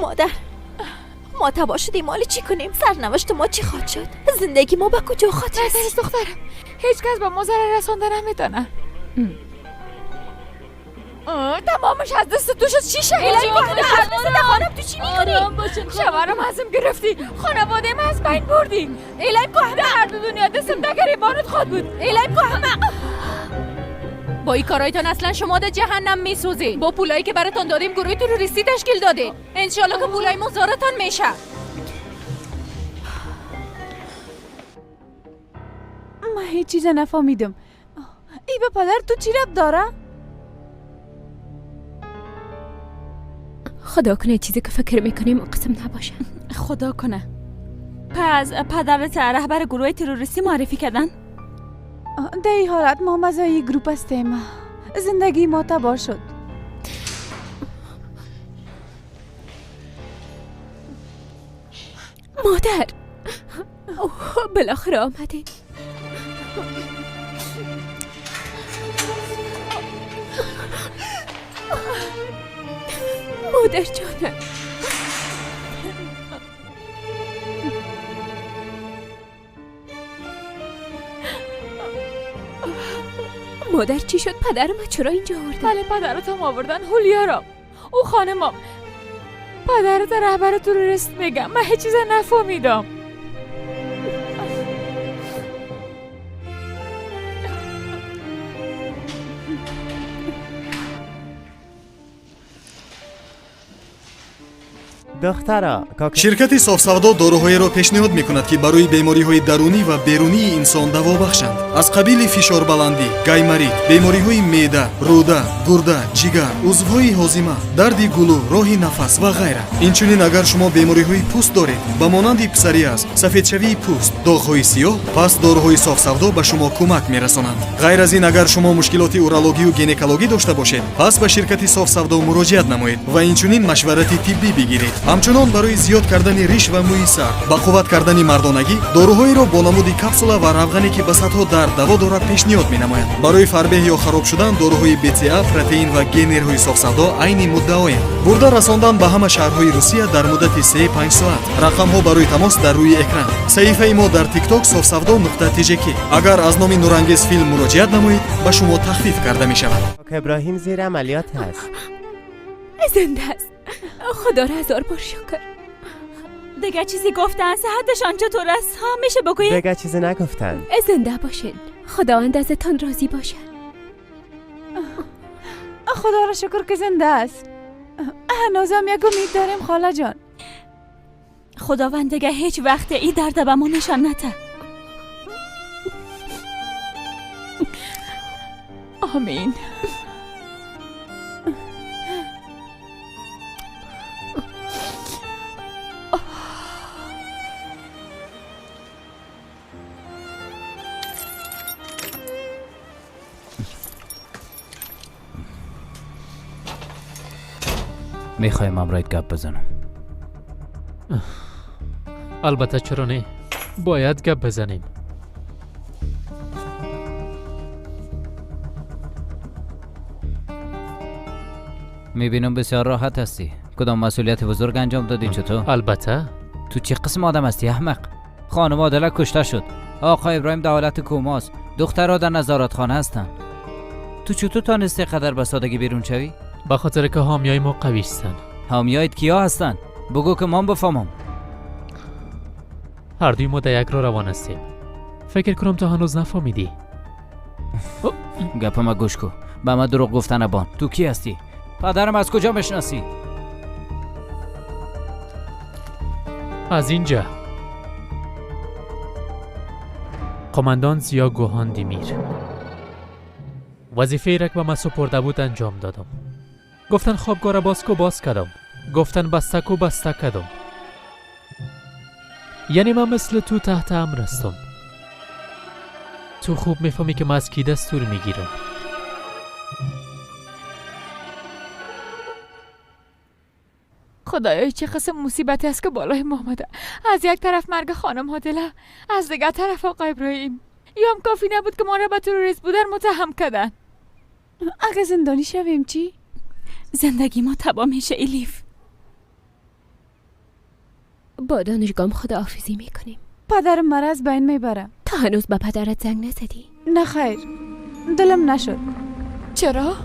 مادر ما تباه شدیم، مالی چی کنیم؟ سرنوشت ما چی خواهد شد؟ زندگی ما به کجا خواهد رسید؟ دخترم هیچ کس به ما ضرر رسانده نمیدانه. تمامش از دست تو شد. چی شد؟ خانم تو چی میکنی؟ شوهرم ازم گرفتی، خانواده ما از بین بردی. ایلای که هر دو دنیا دستم در گریبانت خود بود. ایلای که با این کارایتان اصلا شما در جهنم میسوزید. با پولایی که براتون دادیم گروه تروریستی تشکیل داده. انشالله که پولای ما زارتان میشه. من هیچ چیز نفهمیدم. ای به پدر تو چی ربط داره؟ خدا کنه چیزی که فکر میکنیم قسم نباشه. خدا کنه. پس پدرت رهبر گروه تروریستی معرفی کردن؟ در این حالت ما مزایی گروپ هستیم. زندگی ما تباه شد. مادر بالاخره آمدی. مادر جانم، مادر چی شد؟ پدر ما چرا اینجا آوردن؟ بله پدرتم آوردن. هولیا را او خانمم پدرت رهبر تروریست میگم. من هیچ چیز نفهمیدم. دخترا شرکت صاف‌سودا داروهایро пешниҳод мекунад ки барои бемориҳои дарунӣ ва берунии инсон даво бахшанд. аз қабили фишорбаландӣ, гаймарид, бемориҳои меъда, рӯда, гурда, ҷигар, узвҳои ҳозима, дарди гулӯ, роҳи нафас ва ғайра. инчунин агар шумо бемориҳои пӯст доред ба монанди псориаз, сафедшавии пӯст, доғҳои сиёҳ, пас дороҳои софсавдо ба шумо кӯмак мерасонанд. ғайр аз ин агар шумо мушкилоти урологию гинекологӣ дошта бошед, пас ба ширкати софсавдо муроҷиат намоед ва инчунин машварати тиббӣ бигиред. ҳамчунон барои зиёд кардани риш ва мӯи сар, ба қувват кардани мардонагӣ дороҳоеро бо намуди капсула ва равғане ки ба садҳо дард даво дорад пешниҳод менамояд. барои фарбеҳ ё хароб шудан дороҳои БЦА, протеин ва генерҳои софсавдо айни муддаоянд. бурда расондан ба ҳама шаҳрҳои Русия дар муддати 3-5 соат. рақамҳо барои тамос дар рӯи экран. саҳифаи мо дар TikTok sofsavdo.tjk. агар аз номи нурангез филм муроҷиат намоед ба шумо тахфиф карда мешавад. ابراهیم زیر عملیات هست. زنده است. خدا را هزار بار شکر. دیگه چیزی گفتن؟ صحتشان چطور است؟ ها میشه بگویید؟ دیگه چیزی نگفتن. زنده باشین. خداوند ازتان راضی باشه. خدا را شکر که زنده است. هنوزم یک امید داریم خاله جان. خداوند دیگه هیچ وقت این درد به ما نشان نده. آمین. میخوایم امرایت گپ بزنم. البته چرا نه؟ باید گپ بزنیم. میبینم بسیار راحت هستی. کدام مسئولیت بزرگ انجام دادی چطور؟ البته. تو چه قسم آدم هستی احمق؟ خانم عادله کشته شد. آقا ابراهیم در حالت کوماست. دخترها در نظارتخانه هستن. تو چطور تانستی قدر به سادگی بیرون شوی؟ به خاطر که حامیای ما قوی هستن. حامیایت کیا هستن؟ بگو که من بفهمم. هر دوی ما در یک راه روان هستیم. فکر کنم تو هنوز نفهمیدی. گپ ما گوش کن. به ما دروغ گفتن بان. تو کی هستی؟ پدرم از کجا میشناسی؟ از اینجا قماندان زیا گوهان دیمیر وظیفه را که به من سپرده بود انجام دادم. گفتن خوابگاه را باز کردم. گفتن بسته کردم. یعنی من مثل تو تحت امر هستم. تو خوب میفهمی که من از کی دستور میگیرم. خدایا چه قسم مصیبتی است که بالای ما آمده. از یک طرف مرگ خانم عادله، از دیگر طرف آقای ابراهیم. یا هم کافی نبود که ما را به تروریست بودن متهم کردن. اگه زندانی شویم چی؟ زندگی ما تباه میشه الیف. با دانشگاه خداحافظی میکنیم. پدرم مرا از بین میبره. تا هنوز به پدرت زنگ نزدی؟ نه خیر، دلم نشد. چرا؟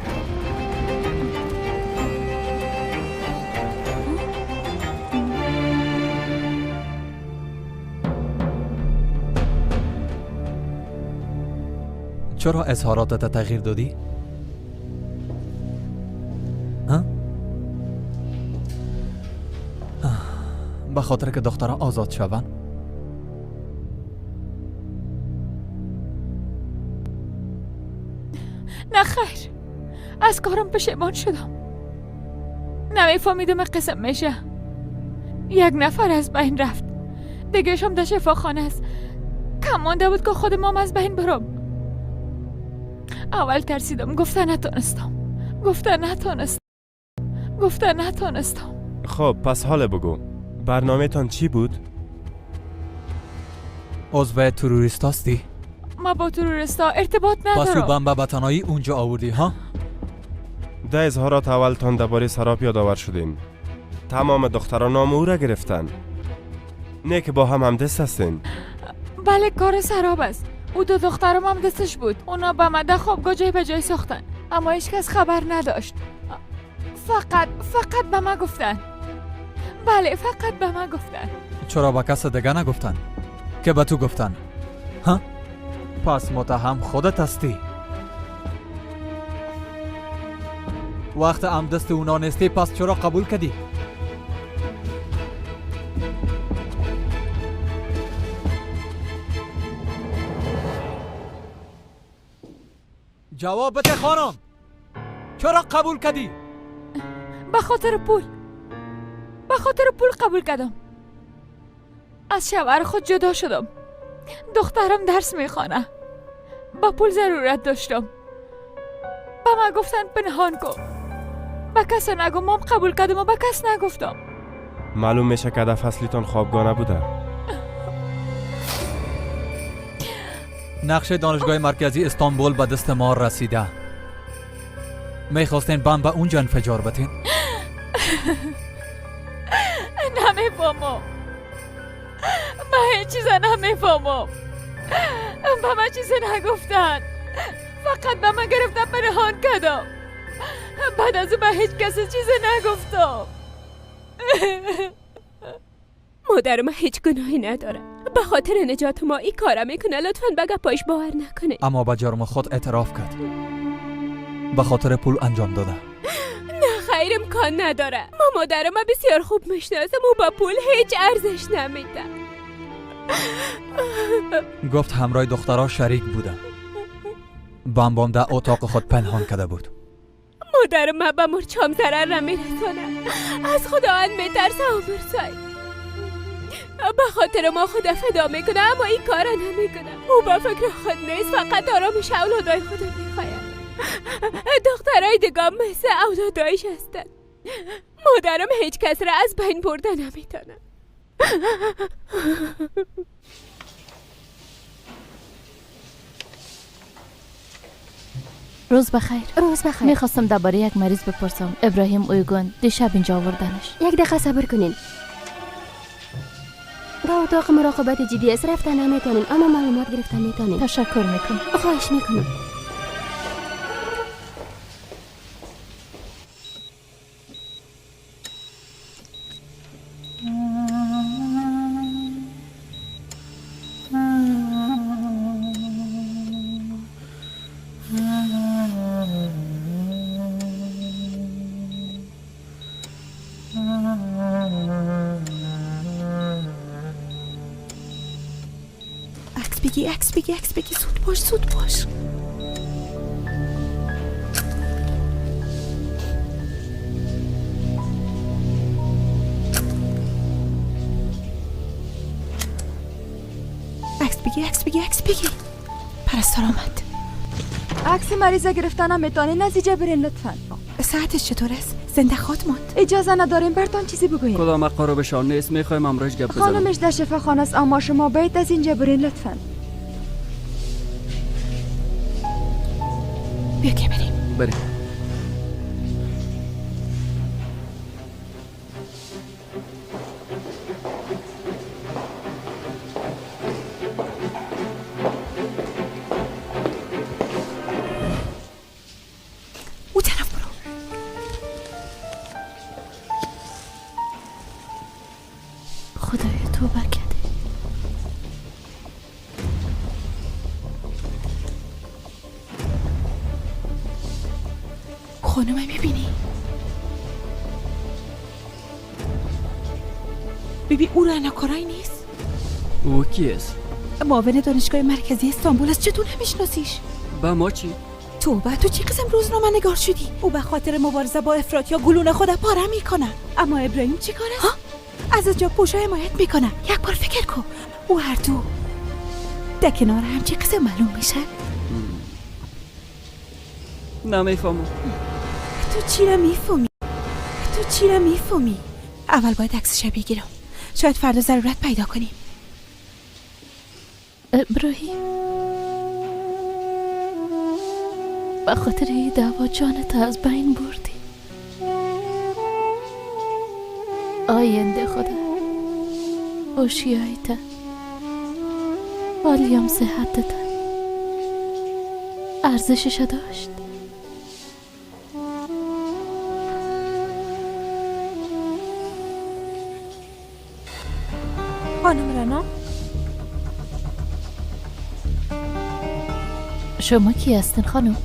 چرا اظهاراتت تغییر دادی؟ ها؟ به خاطر که دخترها آزاد شوند؟ نه خیر، از کارم پشیمان شدم. نمیفهمیدم قسم میشه. یک نفر از بین رفت، دیگه شم در شفاخانه است. کم مانده بود که خود مام از بین برم. اول ترسیدم، گفتن نتانستم. خب پس حال بگو، برنامه تان چی بود؟ عضو تروریست هستی؟ ما با تروریستا ارتباط پس رو ندارم. بمب به تنهایی اونجا آوردی ها؟ ده اظهارات اول تان درباره سراب یادآور شدیم. تمام دختران نام او را گرفتن. نه که با هم همدست هستین. بله کار سراب است. او دو دخترم هم دستش بود. اونا به مده خوابگاه جای به جای ساختن، اما هیچ کس خبر نداشت. فقط به ما گفتن. بله فقط به ما گفتن. چرا به کس دیگه نگفتن؟ که به تو گفتن؟ ها؟ پس متهم خودت هستی. وقت همدست اونا نیستی پس چرا قبول کردی؟ جواب بده خانم، چرا قبول کردی؟ به خاطر پول قبول کردم. از شوهر خود جدا شدم. دخترم درس میخوانه. با پول ضرورت داشتم. به من گفتن پنهان کن. به کس نگو. مام قبول کردم و به کس نگفتم. معلوم میشه که هدف اصلیتان خوابگاه نبوده. نقشه دانشگاه مرکزی استانبول به دست ما رسیده. میخواستین بمب به اونجا انفجار بتین؟ نمیفهمم. من هیچ چیز نمیفهمم. به من چیز نگفتن. فقط به من گرفتن پنهان کردم. بعد از اون به هیچ کسی چیز نگفتم. مادر ما هیچ گناهی نداره. به خاطر نجات ما این کارا میکنه. لطفاً به گپاش باور نکنه. اما به جرم خود اعتراف کرد. به خاطر پول انجام داده. نه خیر، امکان نداره. ما مادر ما بسیار خوب میشناسم. او با پول هیچ ارزش نمیده. گفت همراه دخترها شریک بوده. بمبام در اتاق خود پنهان کرده بود. مادر ما به مرچام ضرر نمیرسانه. از خداوند میترسه و مرسای. به خاطر ما خدا فدا میکنه، اما این کار نمیکنه. او با فکر خود نیست، فقط آرامش اولادای خود میخواید. دخترای دیگه مثل اولادایش هستن. مادرم هیچ کس را از بین برده نمیتونه. روز بخیر. میخواستم درباره یک مریض بپرسم. ابراهیم اویگون دیشب اینجا آوردنش. یک دقیقه صبر کنین. به اتاق مراقبت GPS رفتن نمیتونین، اما معلومات گرفتن میتونین. تشکر میکنم. خواهش میکنم. عکس بگی زود باش عکس بگی پرستار آمد. عکس مریض گرفتنم میتونه نتیجه برین لطفاً. ساعتش چطور است؟ زنده خواهد ماند؟ اجازه نداریم برتان چیزی بگوییم. کدام قرابشان نیست، میخوایم امروز گپ بزنیم. خانمش در شفاخانه است اما شما باید از اینجا برین لطفاً. بیا که بریم. او طرف برو. خدای توبه کرده. خانم میبینی؟ ببین او رعناکارایی نیست؟ او کیست؟ معاون دانشگاه مرکزی استانبول است. چطور نمیشناسیش؟ با ما چی؟ تو چی قسم روزنامه نگار شدی؟ او به خاطر مبارزه با افراط یا گلون خود پاره میکنه. اما ابراهیم چی کار است؟ از اینجا پوشا حمایت میکنه. یک بار فکر کن او هر دو در کنار هم چی قسم معلوم میشن؟ نمیفهمم. تو چی را میفهمی؟ اول باید عکسش بگیرم. شاید فردا ضرورت پیدا کنیم. ابراهیم به خاطر این دعوا جانت از بین بردی. آینده خدا هوشیاریت حالیم صحتت ارزشش داشت. خانم رنا شما کی هستین خانم؟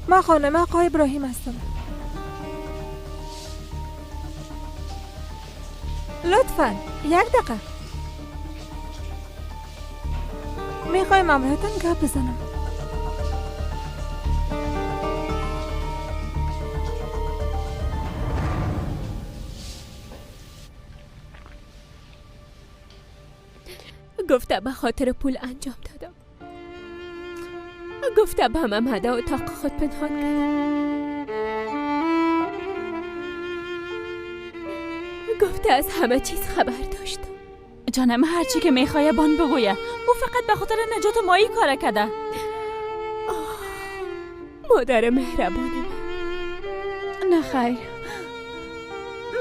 ما خانم آقای ابراهیم هستم. لطفاً یک دقیقه میخوایم امرهتان گپ بزنم. گفتم به خاطر پول انجام دادم. گفتم همم هده اتاق خود پنهان کردم. گفته از همه چیز خبر داشتم. جانم هرچی که میخواه بان بگویه. او فقط به خاطر نجات مایی کار کرده. مادر مهربانی نه خیر،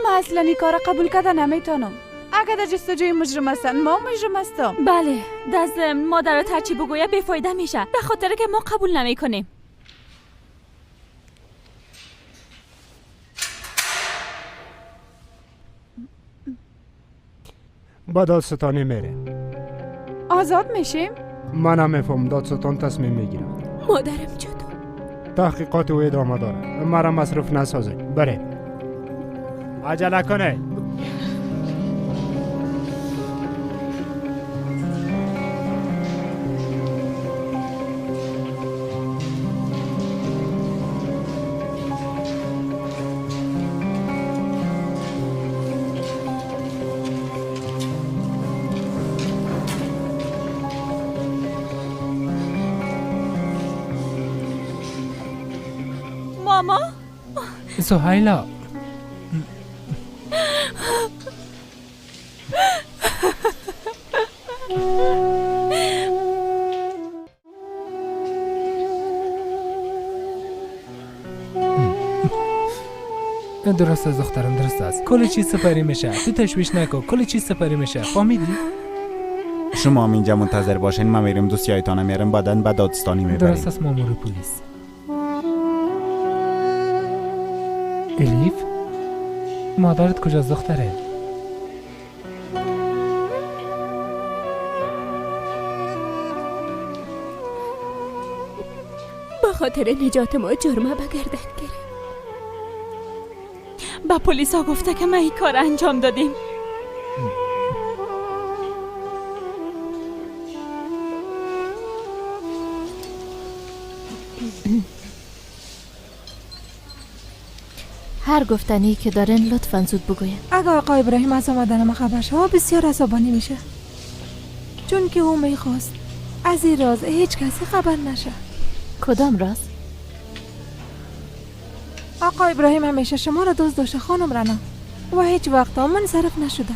من اصلا این کار قبول کرده نمیتونم. اگر در جستجوی مجرم هستن ما مجرم هستم. بله دست مادرت هرچی بگویه بیفایده میشه به خاطر که ما قبول نمیکنیم. با دادستانی میره. آزاد میشیم؟ من هم میفهم دادستان تصمیم میگیره. مادرم چطور؟ تحقیقات او ادامه داره. مرا مصروف نسازه. بره عجله کنه. ماما سهیلا درست از دخترم درست است. کل چیز سپری میشه. تو تشویش نکن. کل چیز سپری میشه. فهمیدی؟ شما هم اینجا منتظر باشین. من میرم دوستیایتان میرم بعدن به دادستانی میبریم. درست است مامور پلیس. الیف مادرت کجاست دختره؟ به خاطر نجات ما جرمه به گردن گرفت. با پلیسا گفته که ما این کار انجام دادیم. هر گفتنی که دارین لطفاً زود بگوین. اگه آقا ابراهیم از آمدن ما خبر شد بسیار عصبانی میشه، چون که او میخواست از این راز هیچ کسی خبر نشه. کدام راز؟ آقا ابراهیم همیشه شما را دوست داشته خانم رنا و هیچ وقت منصرف نشده.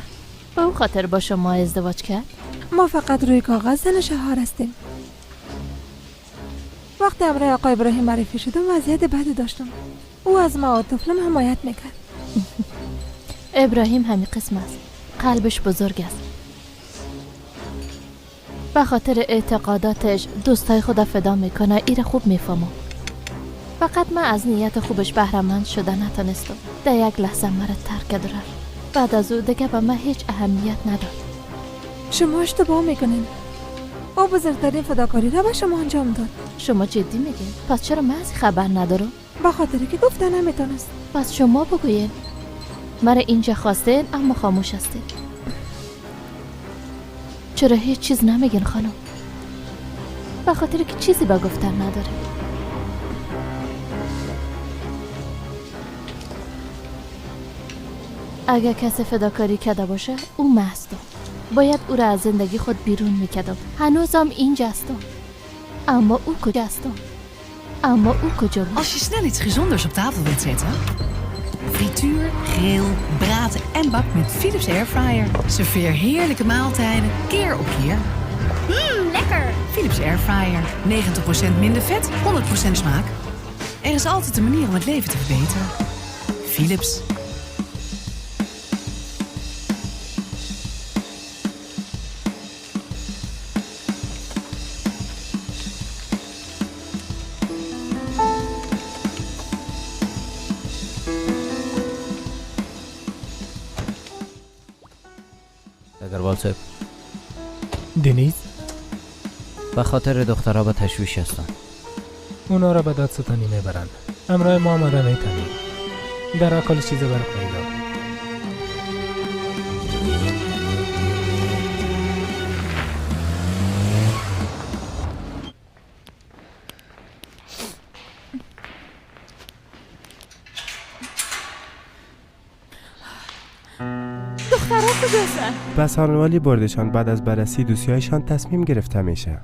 به او خاطر با شما ازدواج کرد؟ ما فقط روی کاغذ زن شوهر هستیم. وقتی امر آقا ابراهیم معرفی شدم وضعیت بدی داشتم. او از ما و طفلم حمایت میکرد. ابراهیم همین قسم است. قلبش بزرگ است. به خاطر اعتقاداتش دوستای خدا فدا میکنه. ایره خوب میفهمم. فقط من از نیت خوبش بهره‌مند شده نتونستم. در یک لحظه مرا ترک داره. بعد از او دیگه به من هیچ اهمیت نداد. شما اشتباه میکنین. او بزرگترین فداکاری را به شما انجام داد. شما جدی میگین؟ پس چرا من از خبر ندارم؟ به خاطر که گفته نمیتونست. پس شما بگوین. مرا اینجا خواستین اما خاموش هستین. چرا هیچ چیز نمیگین خانم؟ به خاطر که چیزی به گفتن نداره. اگر کسی فداکاری کرده باشه او محضم. باید او را از زندگی خود بیرون میکردم. هنوزم اینجاستم. اما او کجاستم؟ Als je snel iets gezonders op tafel wilt zetten. Frituur, grill, braad en bak met Philips Airfryer. Serveer heerlijke maaltijden keer op keer. Lekker! Philips Airfryer. 90% minder vet, 100% smaak. Er is altijd een manier om het leven te verbeteren. Philips. اگروال صاحب، دنیز به خاطر دخترها به تشویش هستن. اونا را به دادستانی میبرند. امرای ما آمده میتنی در اقل چیز برق پیدا. دخترها کجاستن؟ به سارنوالی بردشان. بعد از بررسی دوسیایشان تصمیم گرفته میشه.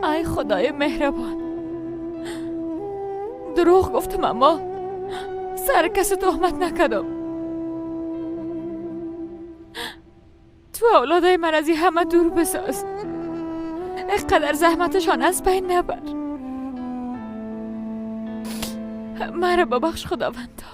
ای خدای مهربان، دروغ گفتم اما سر کسی تهمت نکردم. تو اولادای من از این همه دور بساز. اینقدر زحمتشان از بین نبر. مرا ببخش خداوندا.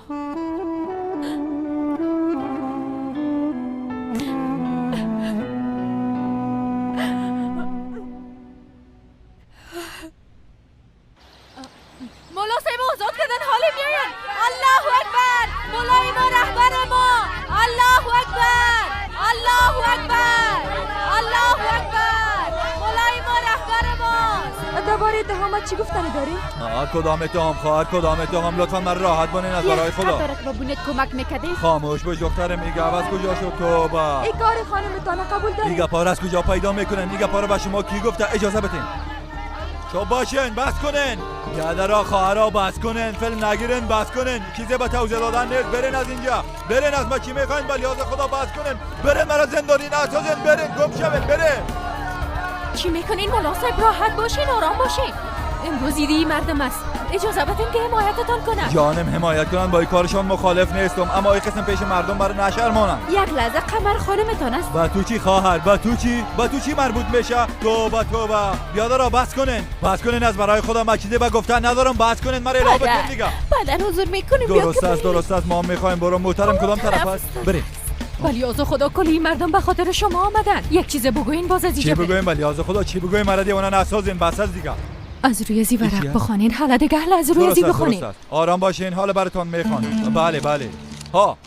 مولا صاحب آزاد کردن حالی میاین. الله اکبر. مولای ما رهبر ما. الله اکبر. الله اکبر. الله اکبر. مولای ما رهبر ما. درباره اتهامات چی گفتنی داری؟ کدام اتهام خواهر؟ کدام اتهام؟ لطفا من راحت بانین از برای خدا. داره که بابونت کمک میکردی؟ خاموش باش دخترم. میگه از کجا شد توبه؟ این کار خانمتان قبول داری؟ میگه پار از کجا پیدا میکنن؟ میگه پار به شما کی گفته؟ اجازه بدین. چوب باشین، بس کنین. یادرا خواهرا بس کنین. فیلم نگیرین، بس کنین. چیزی به توضیح دادن نیست. برین از اینجا. برین از ما چی میخواین؟ به لیاز خدا بس کنین. برین مرا زندانی نسازین. برین گم شوین. برین. چی میکنین مولا صاحب؟ راحت باشین، آرام باشین. امروز ایدی مردم است. اجازه بدین که حمایتتان کنن. جانم حمایت کنن، با این کارشان مخالف نیستم، اما این قسم پیش مردم برای نشرمانن. یک لحظه قمر خانمتان است. با تو چی خواهر؟ با تو چی؟ با تو چی مربوط میشه؟ توبه توبه. بیادرا بس کنین از برای خدا. من چیزی به گفتن ندارم. بس کنین مرا اله بکن دیگه. بعد حضور میکنیم. درست است ما میخوایم. برو محترم کدام طرف است؟ بریم. ولی از خدا کلی مردم به خاطر شما آمدن. یک چیز بگوین باز از اینجا. چی بگویم؟ ولی از خدا چی بگویم؟ مرا دیوانه نسازین. بس از دیگه. از روی زی ورق بخوانین. حالا دیگه از روی زی بخوانین. آرام باشین. حالا براتون میخوانم. بله ها.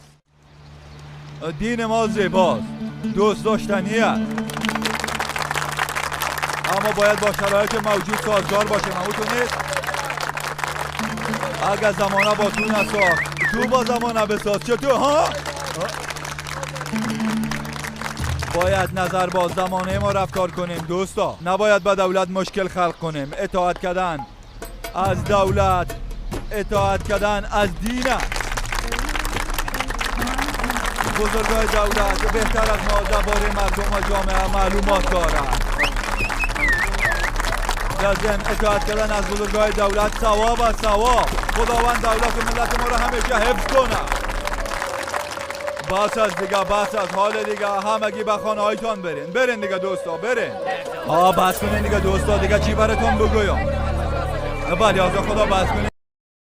دین ما زیباست، دوست داشتنیه. اما باید با شرایط موجود سازگار باشه. همونطور نیست؟ اگر زمانه با تو نساخت تو با زمانه بساز. چطور ها؟ باید نظر با زمانه ما رفتار کنیم دوستا. نباید با دولت مشکل خلق کنیم. اطاعت کردن از دولت، اطاعت کردن از دین است. بزرگای دولت بهتر از ما درباره مردم و جامعه معلومات دارند. در ضمن اطاعت کردن از بزرگای دولت ثواب است. ثواب. خداوند دولت و ملت ما را همیشه حفظ کنه. بس از دیگه، بس از حال دیگه. همگی به خانه هایتان برین دیگه دوستا، برین. بس کنین دیگه دوستا، دیگه چی براتون بگویم؟ بله از خدا بس کنین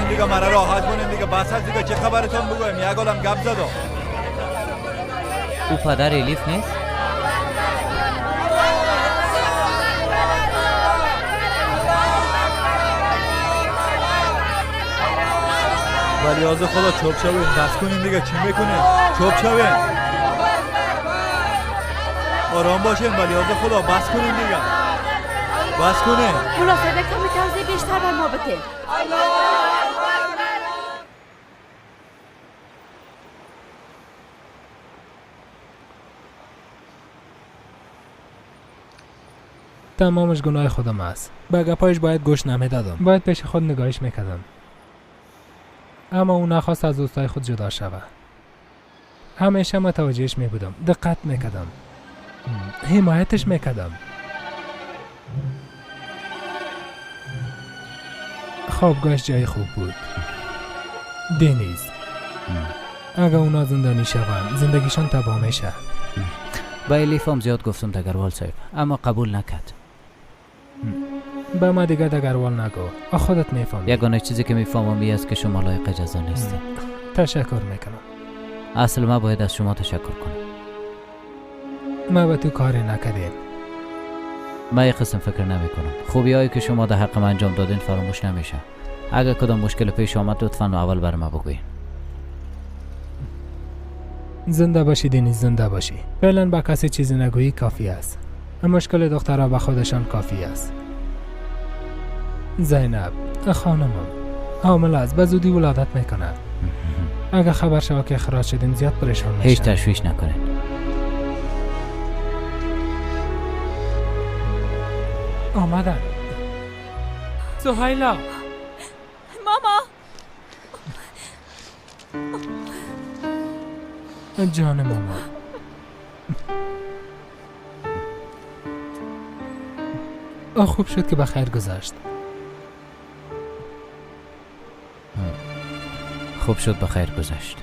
دیگه، مرا راحت کنین دیگه. بس از دیگه چه خبرتون بگویم؟ یک عالم گپ زدم. او پدر الیف نیست؟ ولی از خدا چوب شوین. بس کنین دیگه، چی میکنین؟ چوب شوین، آرام باشین. ولی از خدا بس کنین دیگه، بس کنین. مناسبه کمی توضیح بیشتر بر ما بده. تمامش گناه خودم است. به گپایش باید گوش نمیدادم. باید پیش خود نگاهش میکردم. اما او نخواست از دوستای خود جدا شود. همیشه متوجهش میبودم. دقت میکردم. حمایتش میکردم. خوابگاهش جای خوب بود. دنیز. اگه اونا زندانی شوند زندگیشان تباه میشه. با الیف هم زیاد گفتم دگروال صاحب، اما قبول نکرد. به ما دیگه دگروال نگو. خودت میفهمی. یگانه چیزی که میفهمم این است که شما لایق جزا نیستید. تشکر میکنم. اصل ما باید از شما تشکر کنم. ما به تو کاری نکردیم. من یک قسم فکر نمی کنم. خوبی هایی که شما در حق من انجام دادین فراموش نمیشه. اگر کدام مشکل پیش آمد لطفاً اول بر ما بگوین. زنده باشی دنیز، زنده باشی. فعلا با کسی چیزی نگویی کافی است. مشکل دخترها به خودشان کافی است. زینب خانمم حامل است، به زودی ولادت میکنه. اگر خبر شود که اخراج شدین زیاد پریشان میشن. هیچ تشویش نکنین. آمدن. سهیلا ماما جان ماما. خوب شد که بخیر گذشت. خوب شد بخیر گذشت.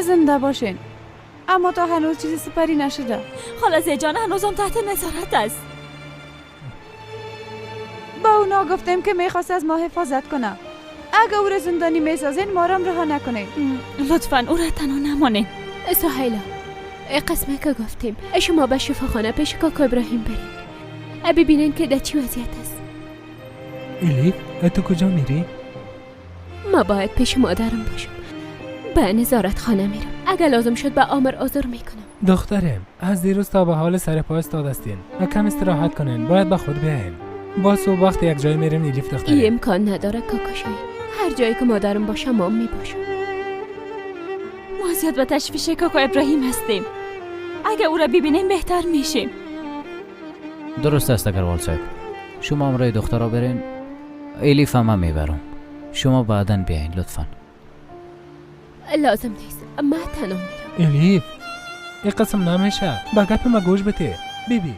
زنده باشین. اما تا هنوز چیزی سپری نشده. خلاصه جان هنوز هم تحت نظارت است. با اونا گفتیم که میخواست از ما حفاظت کنه. اگه او را زندانی میسازین ما را رها نکنین. لطفاً او را تنها نمانین. سهیلا قسمه که گفتیم شما به شفاخانه پیش کاکا ابراهیم برین. ببینین که در چی وضعیت است. الیف تو کجا میری؟ ما باید پیش مادرم باشم. به نظارت خانه میرم. اگه لازم شد به آمر آزار میکنم. دخترم از دیروز تا به حال سر پا استاد هستین. کم استراحت کنین. باید به خود بیاین. با صبح وقت یک جای میریم الیف دخترم. این امکان نداره کاکاشای. هر جایی که مادرم باشه ما میباشم. ما زیاد به تشویش کاکا ابراهیم هستیم. اگه او را ببینیم بهتر میشیم. درست است اگروال صاحب. شما امرای دخترها برین. الیف هم میبرم. شما بعداً بیاین لطفاً. لازم نیست. من تنها میرم. الیف این قسم نمیشه. به گپ ما گوش بده. بیبی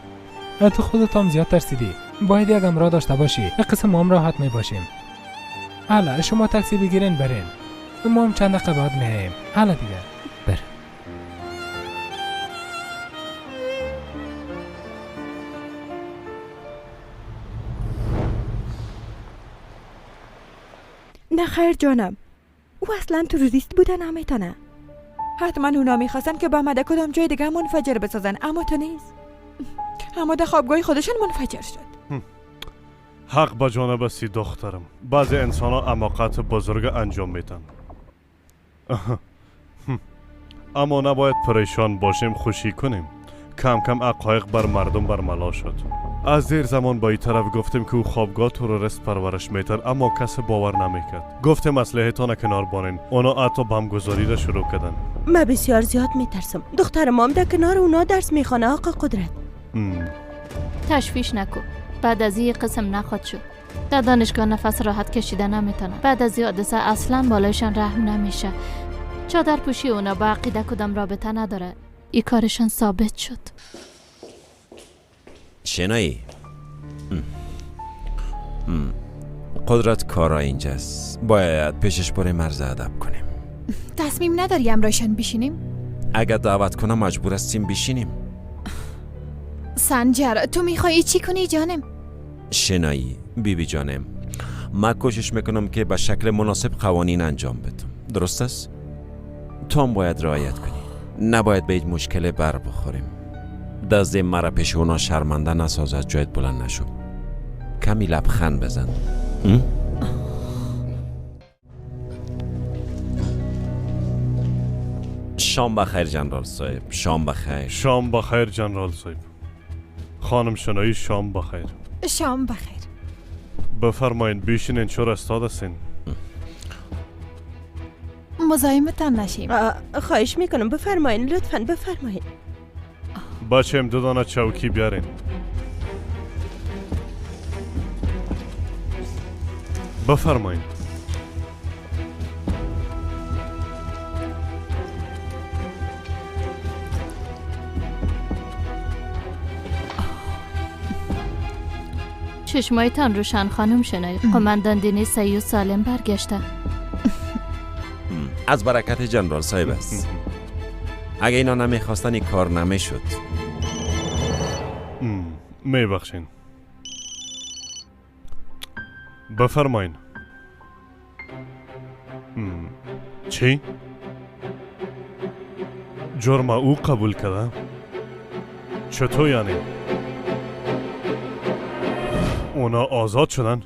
تو خودت هم زیاد ترسیدی. باید یک امرا داشته باشی. این قسم ما هم راحت میباشیم. حالا شما تاکسی بگیرین برین. ما هم چند دقیقه بعد میایم. حالا دیگه بر. نه خیر جانم. او اصلا تروریست بودن نمیتونه. حتما اونا میخواستن که با مده کدام جای دیگه منفجر بسازن، اما تو نیست. اما در خوابگاه خودشون منفجر شد. حق با جانب استی دخترم. بعضی انسان ها عماقت بزرگ انجام میدن. اما نباید پریشان باشیم، خوشی کنیم. کم کم عقایق بر مردم برملا شد. از دیر زمان با این طرف گفتیم که او خوابگاه تروریست پرورش میتر، اما کسی باور نمیکرد. گفتیم اسلحه‌تان کنار بانین. اونا حتی بمبگذاری را شروع کردن. من بسیار زیاد میترسم. دختر مام در کنار اونا درس میخوانه آقا قدرت. تشویش نکو. بعد از این قسم نخواد شد. در دانشگاه نفس راحت کشیده نمیتونن. بعد از این حادثه اصلا بالایشان رحم نمیشه. چادر پوشی اونا با عقیده کدام رابطه نداره. این کارشان ثابت شد. شنایی قدرت کارا اینجاست. باید پیشش برای مرز ادب کنیم. تصمیم نداری امرایشان بشینیم؟ اگر دعوت کنم مجبور هستیم بشینیم. سنجر تو میخوایی چی کنی جانم؟ شنایی بیبی جانم، من کوشش میکنم که به شکل مناسب قوانین انجام بدم. درست است؟ تو هم باید رعایت کنی. نباید به هیچ مشکل بر بخوریم. دست مرا پیش اونا شرمنده نسازد. جایت بلند نشو. کمی لبخند بزن. شام بخیر جنرال صاحب. شام بخیر. شام بخیر جنرال صاحب. خانم شنایی شام بخیر. شام بخیر. بفرمایین بیشینین. چرا استاد هستین؟ مزاحمتان نشیم. خواهش میکنم بفرمایین، لطفاً بفرمایین. بچه دو دانه چوکی بیارین. بفرمایین. چشمایتان روشن خانم شنایی. قماندان دینی سعی و سالم برگشته. از برکت جنرال صاحب است. اگه اینا نمیخواستن این کار نمیشد. میبخشین. بفرمایین. چی؟ جرم او قبول کرده؟ چطور یعنی؟ اونا آزاد شدن؟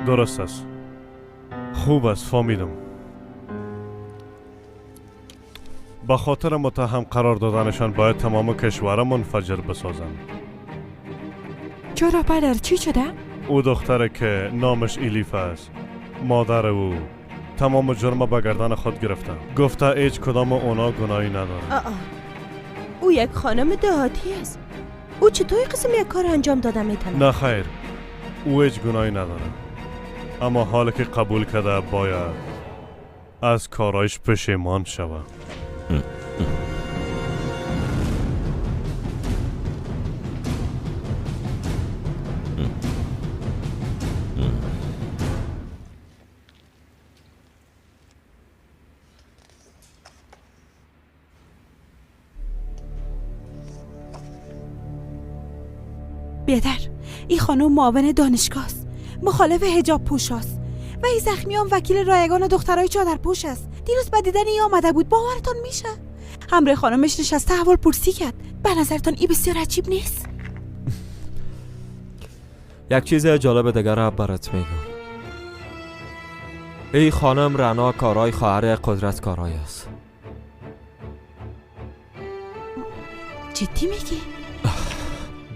درست است. خوب است فهمیدم. به خاطر متهم قرار دادنشان باید تمام کشور منفجر بسازند. چرا پدر چی شده؟ او دختره که نامش ایلیف است، مادر او تمام جرم به گردن خود گرفتن. گفته هیچ کدام اونا گناهی نداره. او یک خانم دهاتی است. او چطور قسم یک کار انجام داده میتونه؟ نه خیر، او هیچ گناهی نداره. اما حالا که قبول کرده باید از کارایش پشیمان شود. بیادر، این خانم معاون دانشگاه است، مخالف حجاب پوش است و این زخمیان وکیل رایگان دخترای چادر پوش است. دیروز به دیدن ای آمده بود. باورتان میشه؟ همراه خانمش نشسته احوال پرسی کرد. به نظرتان این بسیار عجیب نیست؟ یک چیز جالب دیگر برات میگم. ای خانم رنا کارای خواهر قدرت کارای است. جدی میگی؟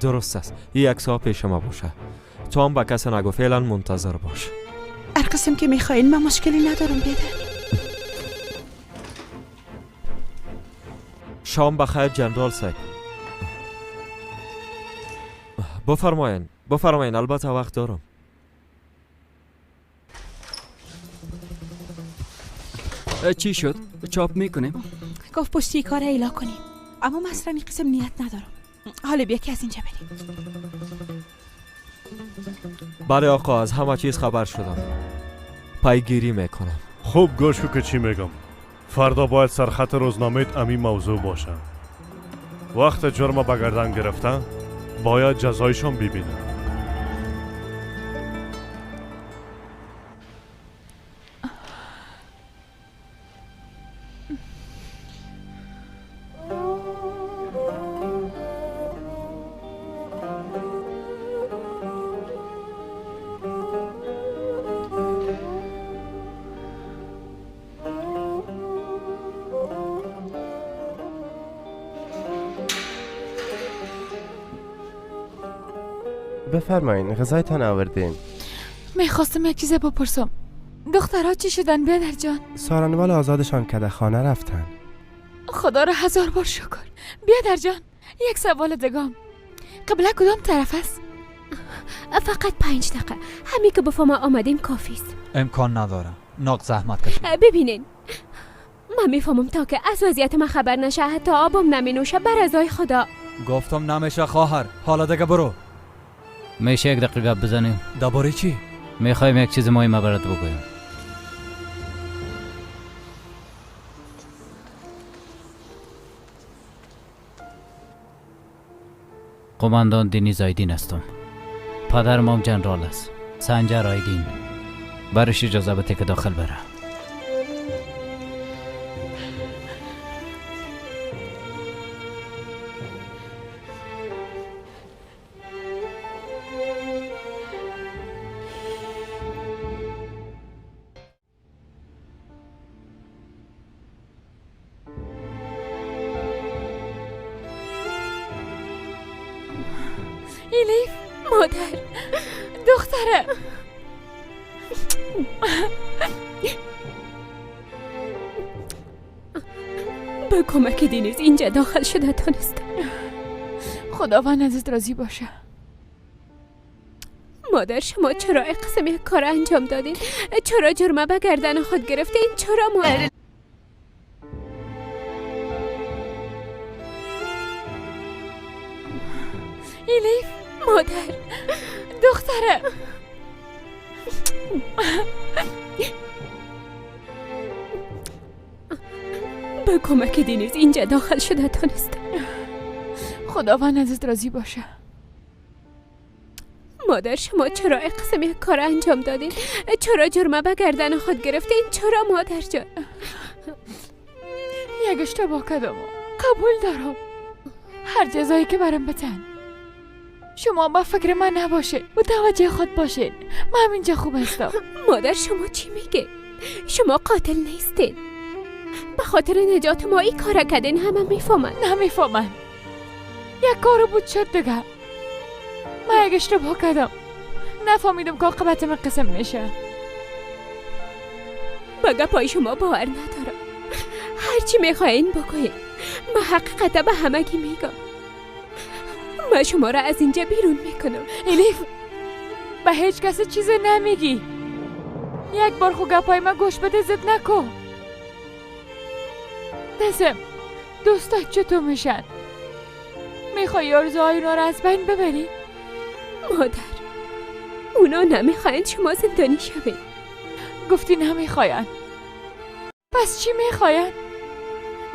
درست است. این یک ساعت پیش ما باشه. تو هم با کسی نگو، فعلا منتظر باش. هر قسم که میخواین من مشکلی ندارم بیادر. شام بخیر جنرال صاحب. بفرمایین البته وقت دارم. چی شد؟ چاپ میکنیم؟ گفت پشتی کار ایلا کنیم، اما من اصلا این قسم نیت ندارم. حالا بیا که از اینجا بریم. بله آقا، از همه چیز خبر شدم. پیگیری میکنم. خوب گوش کن که چی میگم. فردا باید سرخط روزنامه‌ت همین موضوع باشه. وقت جرم به گردن گرفتن باید جزایشون ببینه. بفرمایین غذایتان آوردیم. میخواستم یک چیز بپرسم. دخترها چی شدن بیادر جان؟ سارنوال آزادشان کده خانه رفتن. خدا را 1000 بار شکر. بیادر جان یک سوال دگام. قبله کدام طرف است؟ فقط 5 دقیقه. همین که بفهم آمدیم کافی است. امکان نداره. ناق زحمت کشید. ببینین من میفهمم تا که از وضعیت من خبر نشه حتی آبم نمینوشه بر ازای خدا. گفتم نمیشه خواهر. حالا دیگه برو. میشه یک دقیقه گپ بزنیم؟ درباره چی؟ میخوایم یک چیز مهم برات بگویم. قماندان دینی زایدین هستم. پدرم جنرال است. سنجر آیدین. برش اجازه بده که داخل بره. ایلیف مادر دختره به کمک دینیز اینجا داخل شده تانستم. خداوند ازت راضی باشه. مادر شما چرا این قسم یک کار انجام دادین؟ چرا جرمه به گردن خود گرفتین؟ چرا مادر؟ ایلیف مادر دختره به کمک دینیز اینجا داخل شده تانستم. خداوند ازت راضی باشه. مادر شما چرا این قسم یک کار انجام دادین؟ چرا جرمه به گردن خود گرفتین؟ چرا مادر جان؟ یک اشتباه کردم. قبول دارم. هر جزایی که برام بتن. شما با فکر من نباشه. متوجه خود باشین. من همینجا خوب هستم. مادر شما چی میگه؟ شما قاتل نیستین. به خاطر نجات ما این کار کردین. همه میفهمن. نمیفهمن. یک کارو بود شد دیگه. من یک اشتباه کردم. نفهمیدم که عاقبتم قسم میشه. بگه پای شما باور ندارم. هرچی میخواین بگوین. من حقیقتا به همگی میگم. من شما را از اینجا بیرون میکنم. الیف به هیچ کسی چیز نمیگی. یک بار خو گپای من گوش بده زد نکو. دستم دوستا چطور میشن؟ میخوای آرزوهای اونا را از بین ببری؟ مادر اونا نمیخواین شما زندانی شوین. گفتی نمیخواین. پس چی میخواین؟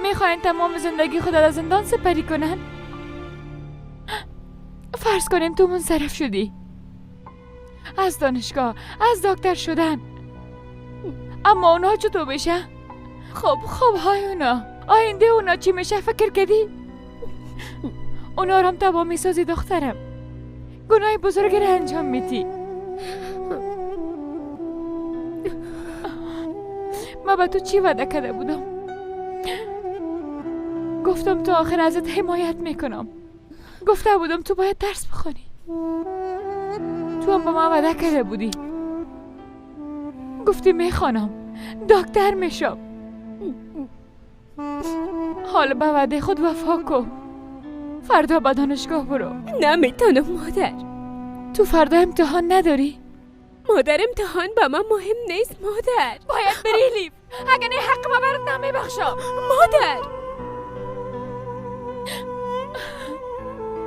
میخواین تمام زندگی خود را زندان سپری کنن؟ فرض کنیم تو منصرف شدی. از دانشگاه از دکتر شدن. اما اونا چطور بشه؟ خب های اونا آینده اونا چی میشه فکر کردی؟ اونا رو هم تبا میسازی دخترم. گناه بزرگی رو انجام میدی. من به تو چی وعده کرده بودم؟ گفتم تا آخر ازت حمایت میکنم. گفته بودم تو باید درس بخونی. تو هم به من وعده کرده بودی. گفتی میخوانم دکتر میشم. حالا به وعده خود وفا کن. فردا به دانشگاه برو. نمیتونم مادر. تو فردا امتحان نداری؟ مادر امتحان به من مهم نیست مادر. باید بری لیف. اگر نه حق ما برات نمیبخشم. مادر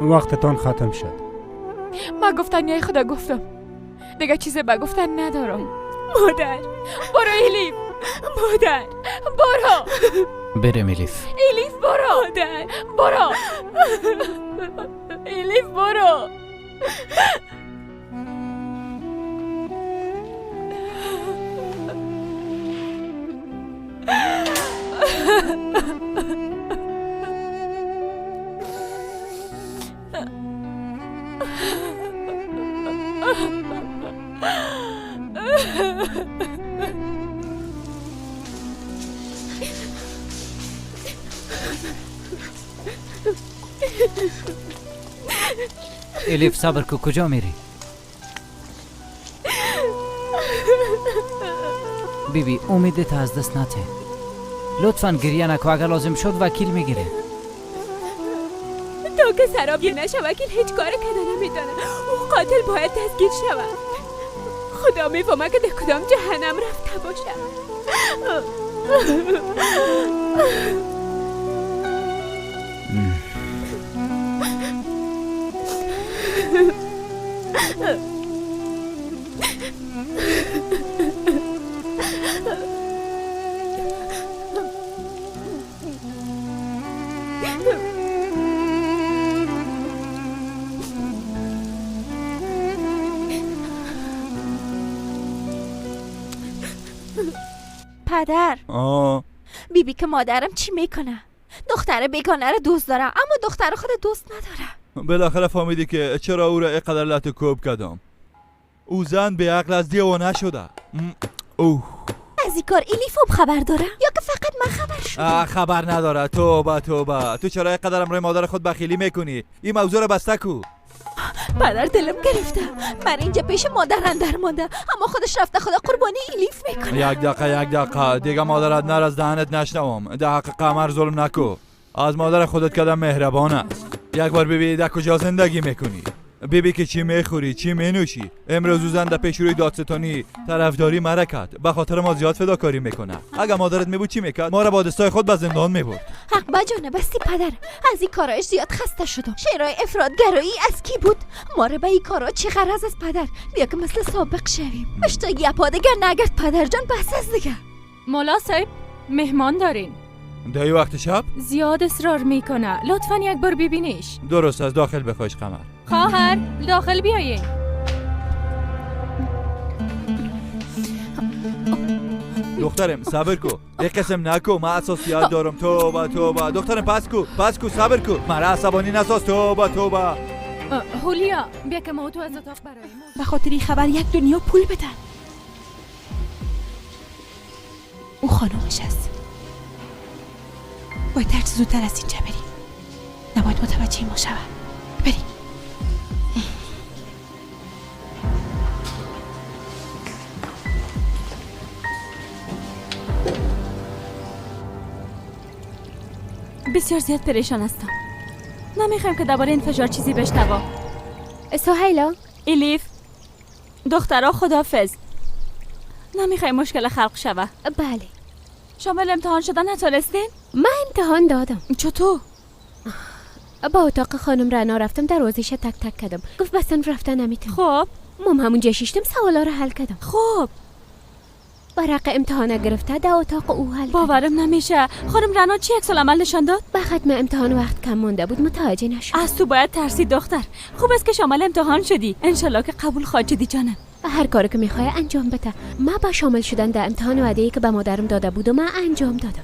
وقتتان ختم شد. من گفتن یای خدا گفتم. دیگه چیزی به گفتن ندارم. مادر برو ایلیف. مادر برو. بریم الیف. ایلیف برو. مادر برو. ایلیف برو. الیف صبر کو، کجا میری؟ بیبی امیدت از دست نده. لطفاً گریه نکو، اگر لازم شد وکیل میگیره. تا که سرابیه نشه وکیل هیچ کار کردن نمیتونه. او قاتل باید دستگیر شود. خدا میفهمه که در کدام جهنم رفته باشه. پدر، بیبی که مادرم چی میکنه؟ دختر بیگانه رو دوست دارم اما دختر خود دوست نداره. بالاخره فهمیدی که چرا او را اینقدر لط کوب کردم. او زن به عقل از دیوانه شده. از این کار الیفم خبر داره یا که فقط من خبر شدم؟ خبر نداره. توبه تو چرا اینقدر امروی مادر خود بخیلی میکنی؟ این موضوع رو بسته کو. پدر دلم گرفته. من اینجا پیش مادرم در مانده اما خودش رفته خدا قربانی الیف میکنه. یک دقیقه دیگه مادرت نر از دهنت نشنوم. در حق قمر ظلم نکو. از مادر خودت کدام مهربان است. یک بار ببین در کجا زندگی میکنی. بیبی که چی میخوری چی مینوشی. امروز او زن در پیش روی دادستانی طرفداری مرکت به خاطر ما زیاد فداکاری میکنه. اگر مادرت میبود چی میکرد؟ ما را با دستای خود به زندان میبرد. حق بجانه بستی پدر. از این کارایش زیاد خسته شدم. شعرهای افراطگرایی از کی بود؟ ما را به این کارا چی غرض است پدر؟ بیا که مثل سابق شویم. اشتا یه پا دیگر نگرد پدر جان، بس از دیگر. مولا صاحب مهمان دارین. در وقت شب زیاد اصرار میکنه، لطفاً یک بار ببینیش. درست از داخل بخواهش قمر. خواهر داخل بیایین. دخترم صبر کو. یک قسم نکو. من اساسیات دارم. توبه. دخترم پس کو صبر کو. مرا عصبانی نساز. توبه. هولیا بیا که ما تو از اتاق براییم. به خاطر این خبر یک دنیا پول بدن. او خانومش هست. باید هرچه زودتر از اینجا بریم. نباید متوجه ما شود. بریم. بسیار زیاد پریشان هستم. نمیخوایم که درباره انفجار چیزی بشنوم. سهیلا، الیف، دخترها خداحافظ. نمیخوایم مشکل خلق شوه. بله. شامل امتحان شدن نتونستین؟ من امتحان دادم. چطور؟ با اتاق خانم رنا رفتم، دروازه‌ش تک تک کردم. گفت بسن رفتن نمیتونم. خب مام همونجا شیشتم سوالا رو حل کردم. خب ورق امتحان گرفته در اتاق او حل. باورم نمیشه. خانم رنا چی عکس العمل نشان داد؟ به ختم امتحان وقت کم مونده بود، متوجه نشد. از تو باید ترسید دختر. خوب است که شامل امتحان شدی. انشالله که قبول خواهد شدی جانم. هر کاری که میخوای انجام بده. من با شامل شدن در امتحان وعده‌ای که به مادرم داده بود و من انجام دادم.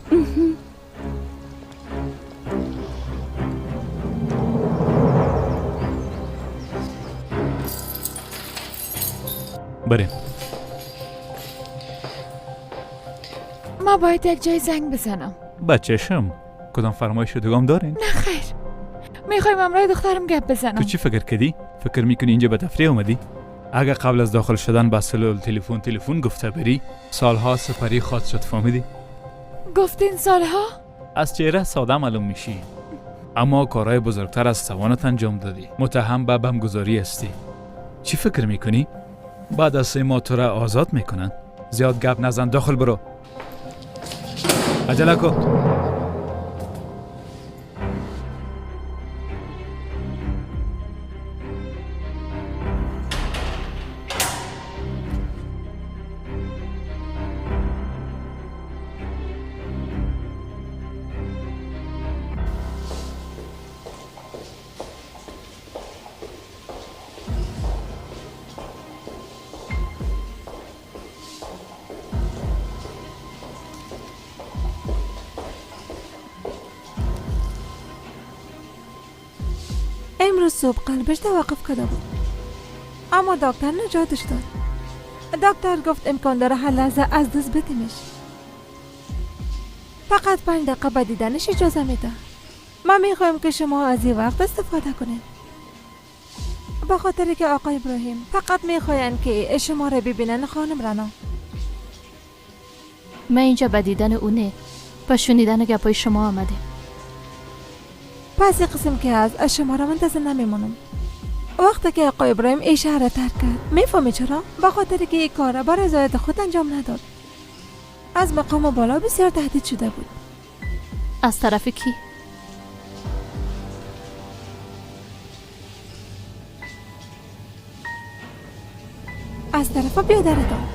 بریم. ما باید یک جای زنگ بزنم. بچه‌شم کدام فرمایش دوگام دارین؟ نه خیر، میخوایم امرای دخترم گپ بزنم. تو چی فکر کردی؟ فکر میکنی اینجا به تفریح اومدی؟ اگه قبل از داخل شدن با سلول تلفن گفته بری، سالها سپری خواهد شد. فهمیدی؟ گفتین سالها؟ از چهره ساده معلوم میشی، اما کارهای بزرگتر از توانت انجام دادی. متهم به بمبگذاری هستی. چی فکر میکنی؟ بعد از 3 ماه تو را آزاد میکنن؟ زیاد گپ نزن، داخل برو. عجله کن. امروز صبح قلبش توقف کرده بود اما دکتر نجاتش داد. دکتر گفت امکان داره هر لحظه از دست بدیمش. فقط 5 دقیقه به دیدنش اجازه میده. من میخوایم که شما از این وقت استفاده کنین. به خاطر که آقای ابراهیم فقط میخواین که شما را ببینن خانم رنا. من اینجا به دیدن اونه و شنیدن گپای شما آمده. پس این قسم که از شما را منتظر نمیمونم. وقتی که آقای ابراهیم این شهر را ترک کرد، میفهمی چرا؟ به خاطر که این کار را برای رضایت خود انجام نداد. از مقام بالا بسیار تهدید شده بود. از طرف کی؟ از طرف بیادرتان.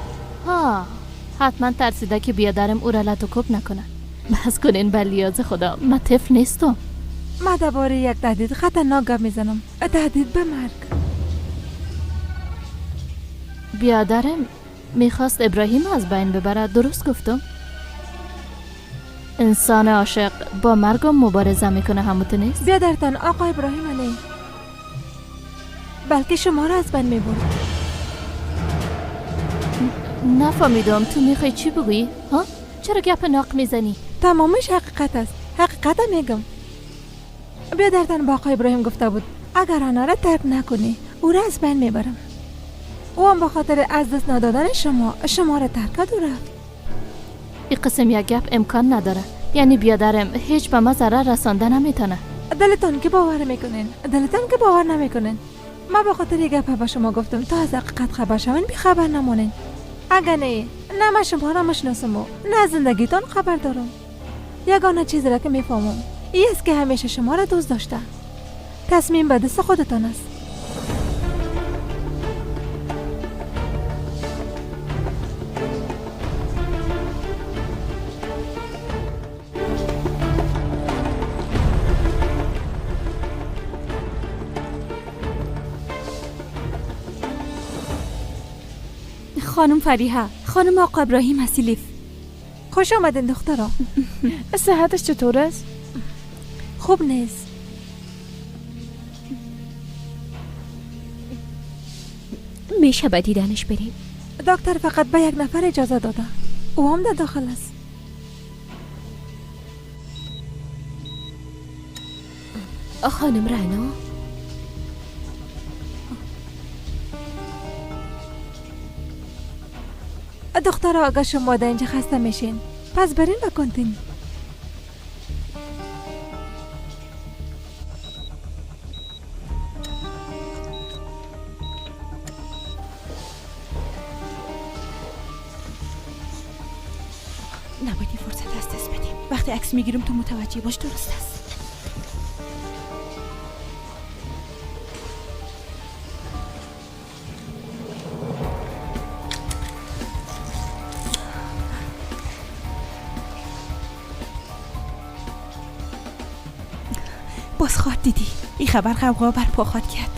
حتما ترسیده که بیادرم او را لطوکوب نکنه. بس کنین به لیاز خدا، من طفل نیستم. من درباره یک تهدید خطرناک گپ میزنم، تهدید به مرگ. بیادرم میخواست ابراهیم از بین ببره، درست گفتم؟ انسان عاشق با مرگ مبارزه میکنه، هموته نیست؟ بیادرتان آقای ابراهیم نه، بلکه شما را از بین میبرد. نفهمیدم تو میخوای چی بگویی؟ ها؟ چرا گپ ناق میزنی؟ تمامش حقیقت است. حقیقت میگم. بیادرتان با آقای ابراهیم گفته بود اگر آنها را ترک نکنی او را از بین میبرم. او هم به خاطر از دست ندادن شما را ترک کرد و رفت. این قسم یک گپ امکان نداره. یعنی بیادرم هیچ به ما ضرر رسانده نمیتونه. دلتان که باور میکنین، دلتان که باور نمیکنین. من به خاطر یک گپ به شما گفتم تا از حقیقت خبر شوین، بی خبر نمونین. اگر نه من شما را مشناسم و نه زندگیتان خبر دارم. یگانه چیزی را که میفهمم این است که همیشه شما را دوست داشته. تصمیم به دست خودتان است. خانم فریحه، خانم آقا ابراهیم حسیلیف. خوش آمدین دخترا. صحتش چطور است؟ خوب نیست. میشه به دیدنش بریم؟ دکتر فقط به یک نفر اجازه داده. او هم در داخل است. خانم رنا؟ دخترها اگر شما در اینجا خسته میشین پس برین و کنتین. نباید این فرصت از دست بدیم. وقتی عکس میگیریم تو متوجه باش، درست است؟ باز خواد دیدی این خبر غوغا برپا خواد کرد.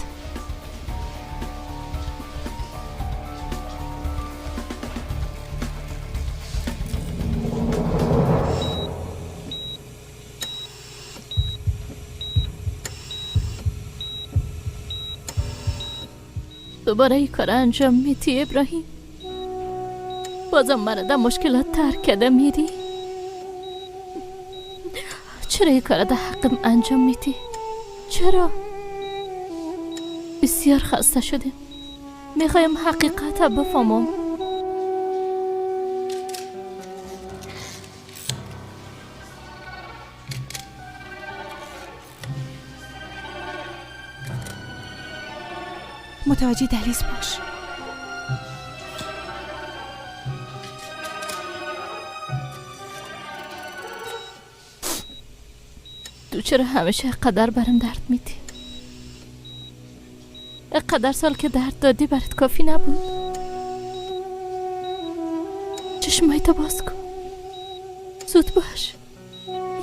دوباره این کار انجام میدی ابراهیم؟ بازم مرا در مشکلات ترک کرده میری؟ چرا این کار در حقم انجام میدی؟ چرا؟ بسیار خسته شدیم. میخوایم حقیقت را بفهمم. متوجه دهلیز باش. تو چرا همیشه قدر برم درد میدی؟ قدر سال که درد دادی برات کافی نبود؟ چشمای تو باز کن. زود باش.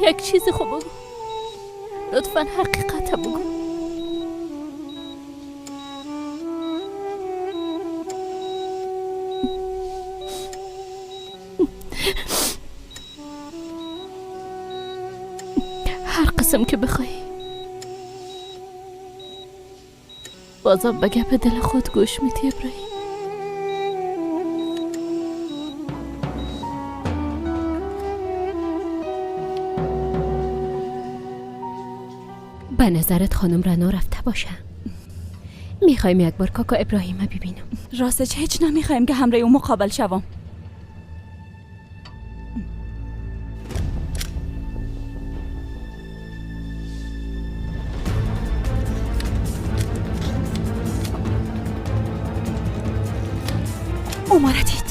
یک چیزی خوب بگو. لطفاً حقیقت بگو. هر قسم که بخوای. بازم به گپ دل خود گوش میدی ابراهیم؟ به نظرت خانم رنا رفته باشه؟ میخوایم یک بار کاکا ابراهیم ببینم. راستش هیچ نمیخوایم که همراه او مقابل شوم. اومردید.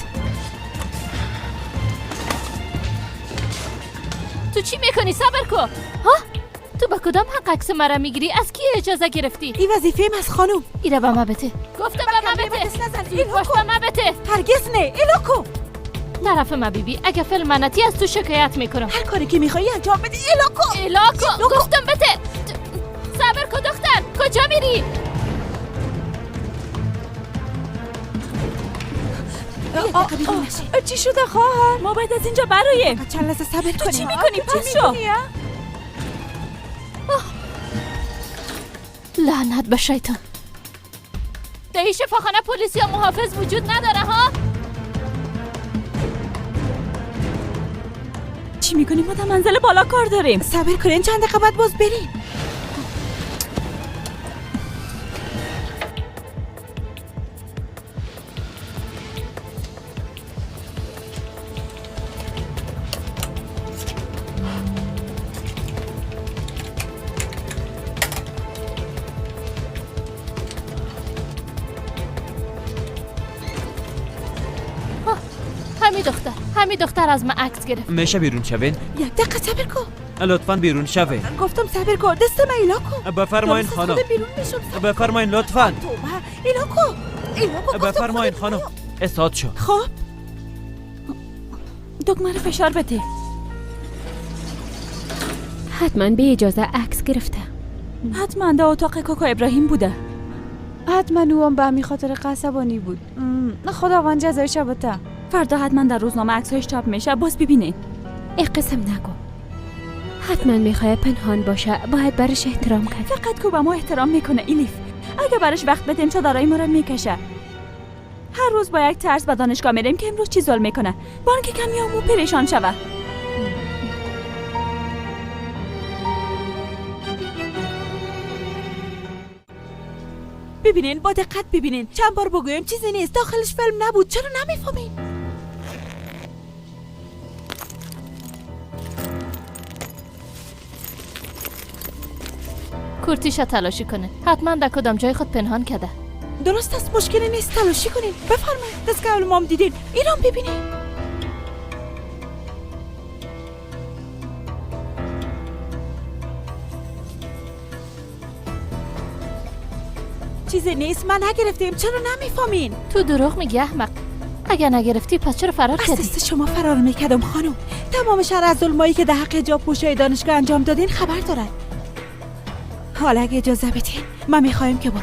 تو چی میکنی؟ صبر کو. ها؟ تو با کدام حق عکس مرا میگیری؟ از کی اجازه گرفتی؟ این وظیفه از خانم. ایره با ما بته. گفتم با ما بته. باش با ما بته. هرگز نه. ایلوکو. طرف ما بیبی. اگه فیلم مناتی از تو شکایت میکنم. هر کاری که میخوایی انجام بدی. ایلوکو. ایلوکو. گفتم بته. صبر کو دختر. کجا میری؟ چی شده خواهر؟ ما باید از اینجا برایم. چند لحظه صبر کنیم. تو چی میکنی؟ پس شو. لعنت به شیطان. در شفاخانه پلیس یا محافظ وجود نداره ها؟ چی میکنیم؟ ما در منزل بالا کار داریم. صبر کنین چند دقیقه بعد باز بریم. همین دختر از من عکس گرفت. میشه بیرون شوین؟ یک دقیقه صبر کن. لطفاً بیرون شوین. گفتم صبر کن. دست من ایلاکو. بفرمایین خانم. بفرمایین لطفاً. ایلاکو. بفرمایین خانم. استاد شو. خب. دکمه رو فشار بده. حتما به اجازه عکس گرفته. حتما در اتاق کاکا ابراهیم بوده. حتما او هم به همین خاطر قصبانی بود. خداوند جزایش بده. فردا حتما در روزنامه عکسایش چاپ میشه. باز ببینین. این قسم نگو. حتما میخواد پنهان باشه. باید برش احترام کنه. فقط که به ما احترام میکنه ایلیف. اگه برش وقت بدیم چادرای ما رو میکشه. هر روز با یک ترس به دانشگاه میریم که امروز چی ظلم میکنه. بانک کمیامو پریشان شوه. ببینین با دقت ببینین. چند بار بگویم چیزی نیست. داخلش فیلم نبود. چرا نمیفهمین؟ کورتیشا تلاشی کنه. حتما در کدام جای خود پنهان کرده. درست است. مشکلی نیست. تلاشی کنین. بفرمایید. دستگاه علوم دیدین. ایران ببینین. چیزی نیست. من نگرفتیم. چرا نمیفهمین؟ تو دروغ میگی احمق. اگه نگرفتی پس چرا فرار کردی؟ از دست شما فرار میکردم خانم. تمام شهر از ظلمایی که در حق حجاب پوشای دانشگاه انجام دادین خبر دارن. حالا اگه اجازه بدین من میخوایم که برو.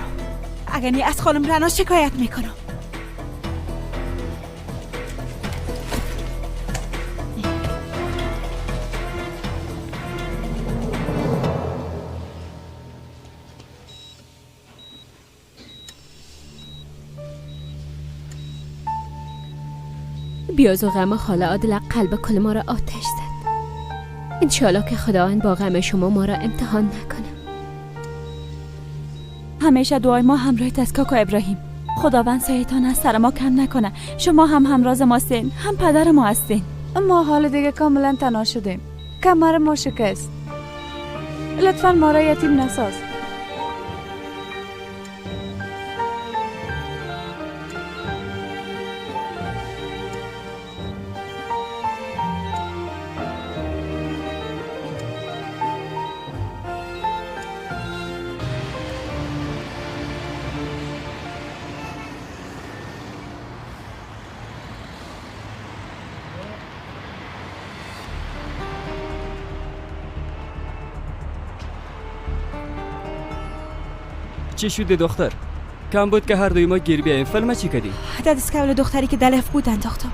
اگه نی از خانم رنا شکایت میکنم. بیاز و غم خاله عادل قلب کل ما را آتش زد. انشالله که خداوند با غم شما ما را امتحان نکنه. همیشه دعای ما همراهت از کاکا ابراهیم. خداوند سایتان از سر ما کم نکنه. شما هم همراز ما هستین. هم پدر ما هستین. ما حال دیگه کاملا تنها شدیم. کمر ما شکست. لطفاً ما را یتیم نساز. چی شده دختر؟ کم بود که هر دوی ما گیر بیاییم. فیلم چی کردی؟ دستگاه دختری که دلف بود انداختم.